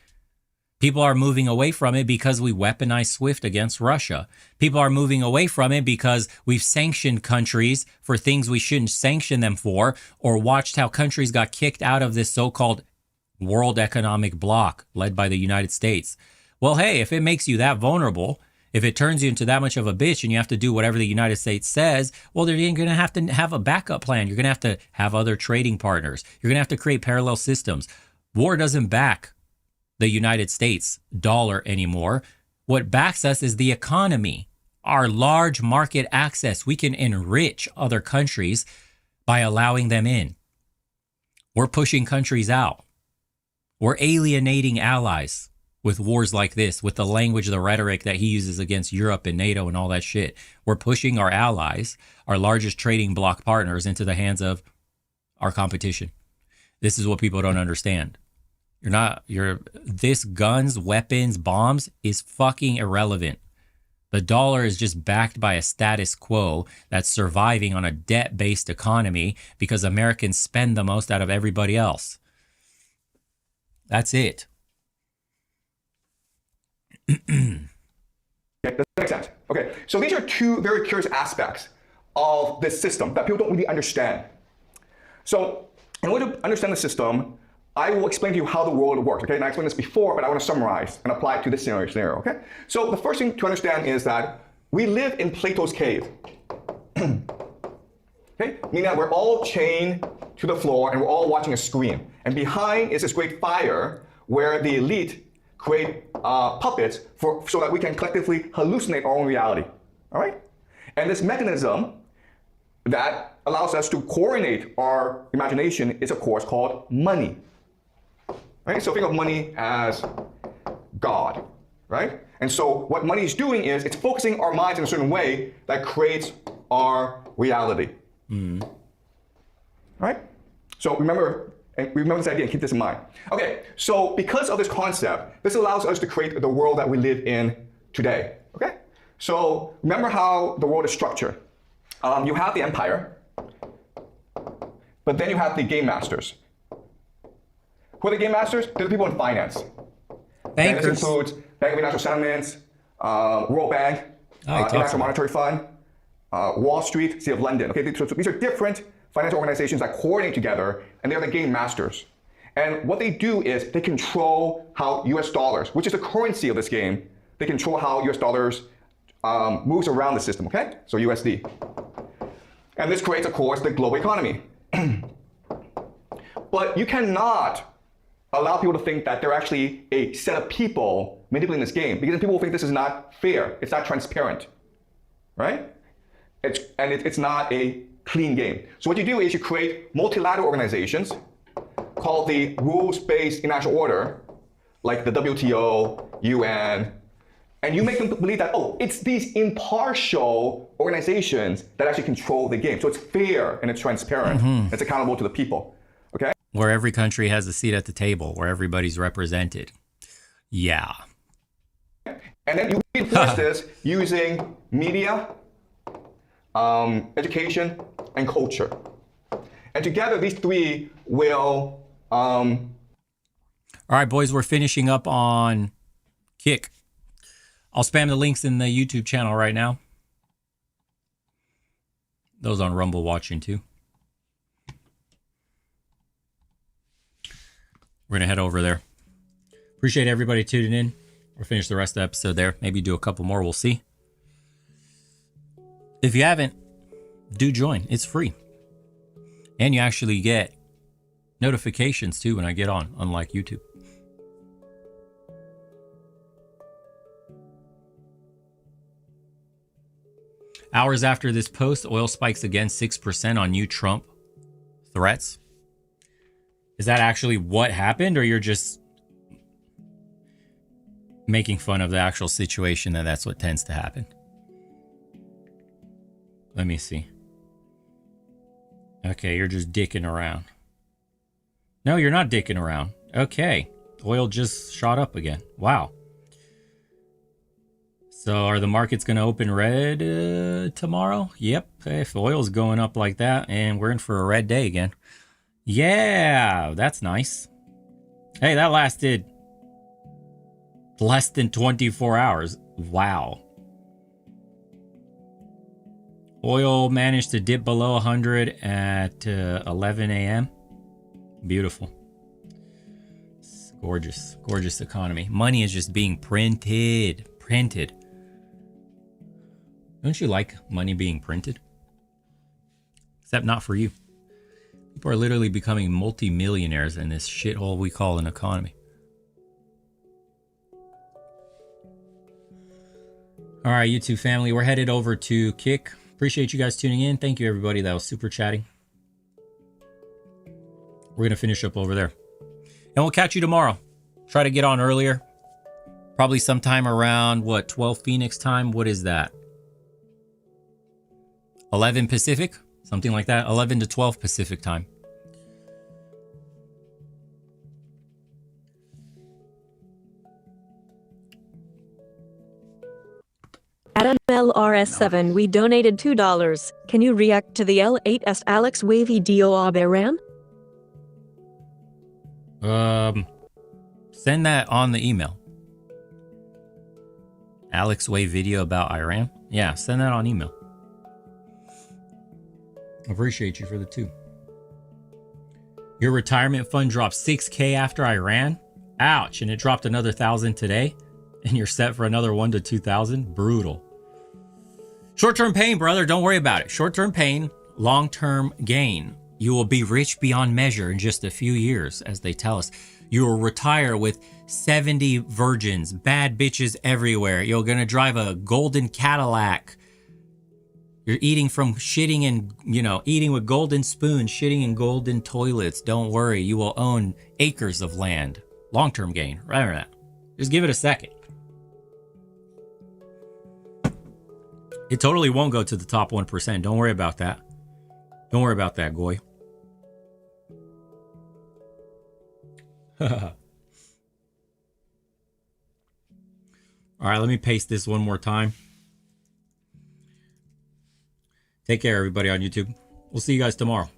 People are moving away from it because we weaponized SWIFT against Russia. People are moving away from it because we've sanctioned countries for things we shouldn't sanction them for, or watched how countries got kicked out of this so-called world economic bloc led by the United States. Well, hey, if it makes you that vulnerable, if it turns you into that much of a bitch and you have to do whatever the United States says, well, then you're going to have a backup plan. You're going to have other trading partners. You're going to have to create parallel systems. War doesn't back the United States dollar anymore. What backs us is the economy, our large market access. We can enrich other countries by allowing them in. We're pushing countries out. We're alienating allies with wars like this, with the language, the rhetoric that he uses against Europe and NATO and all that shit. We're pushing our allies, our largest trading bloc partners, into the hands of our competition. This is what people don't understand. This guns, weapons, bombs is fucking irrelevant. The dollar is just backed by a status quo that's surviving on a debt-based economy because Americans spend the most out of everybody else. That's it. Okay, does that make sense? Okay, so these are two very curious aspects of this system that people don't really understand. So in order to understand the system, I will explain to you how the world works, okay? And I explained this before, but I want to summarize and apply it to this scenario, okay? So the first thing to understand is that we live in Plato's cave. Okay? Meaning that we're all chained to the floor and we're all watching a screen. And behind is this great fire where the elite create puppets so that we can collectively hallucinate our own reality, all right? And this mechanism that allows us to coordinate our imagination is, of course, called money. Right? So think of money as God, right? And so what money is doing is it's focusing our minds in a certain way that creates our reality. Right? So remember this idea and keep this in mind. Okay, so because of this concept, this allows us to create the world that we live in today. Okay? So remember how the world is structured. You have the empire, but then you have the game masters. Who are the game masters? They're the people in finance. Bankers. And this includes Bank of International Settlements, World Bank, International Monetary Fund, Wall Street, City of London. Okay, so these are different financial organizations that coordinate together, and they're the game masters. And what they do is they control how US dollars, which is the currency of this game, they control how US dollars moves around the system, okay? So USD. And this creates, of course, the global economy. But you cannot allow people to think that they're actually a set of people manipulating this game, because then people will think this is not fair, it's not transparent, right? It's not a clean game. So what you do is you create multilateral organizations called the rules-based international order, like the WTO, UN, and you make them believe that, oh, it's these impartial organizations that actually control the game. So it's fair and it's transparent. It's accountable to the people, okay? Where every country has a seat at the table, where everybody's represented. Yeah. And then you reinforce this using media, education, and culture. And together, these three will... All right, boys, we're finishing up on Kick. I'll spam the links in the YouTube channel right now. Those on Rumble watching too. We're going to head over there. Appreciate everybody tuning in. We'll finish the rest of the episode there. Maybe do a couple more. We'll see. If you haven't, do join. It's free. And you actually get notifications too when I get on, unlike YouTube. Hours after this post, oil spikes again 6% on new Trump threats. Is that actually what happened, or you're just making fun of the actual situation that that's what tends to happen? Let me see. Okay, you're just dicking around. No, you're not dicking around. Okay. Oil just shot up again. Wow. So are the markets going to open red tomorrow? Yep. If oil's going up like that, and we're in for a red day again. Yeah, that's nice. Hey, that lasted less than 24 hours. Wow. Oil managed to dip below 100 at 11 a.m. Beautiful. It's gorgeous. Gorgeous economy. Money is just being printed. Printed. Don't you like money being printed? Except not for you. People are literally becoming multi-millionaires in this shithole we call an economy. All right, YouTube family, we're headed over to Kick. Appreciate you guys tuning in. Thank you, everybody that was super chatting. We're going to finish up over there. And we'll catch you tomorrow. Try to get on earlier. Probably sometime around, 12 Phoenix time? What is that? 11 Pacific? Something like that. 11 to 12 Pacific time. At LRS7, we donated $2. Can you react to the L8S Alex Wavy Dio of Iran? Send that on the email. Alex Wave video about Iran? Yeah, send that on email. Appreciate you for the 2. Your retirement fund dropped 6K after Iran? Ouch, and it dropped another 1,000 today? And you're set for another 1 to 2,000? Brutal. Short-term pain, brother. Don't worry about it. Short-term pain, long-term gain. You will be rich beyond measure in just a few years, as they tell us. You will retire with 70 virgins, bad bitches everywhere. You're going to drive a golden Cadillac. You're eating from shitting and, eating with golden spoons, shitting in golden toilets. Don't worry. You will own acres of land. Long-term gain. Remember that. Just give it a second. It totally won't go to the top 1%. Don't worry about that. Don't worry about that, Goy. All right, let me paste this one more time. Take care, everybody on YouTube. We'll see you guys tomorrow.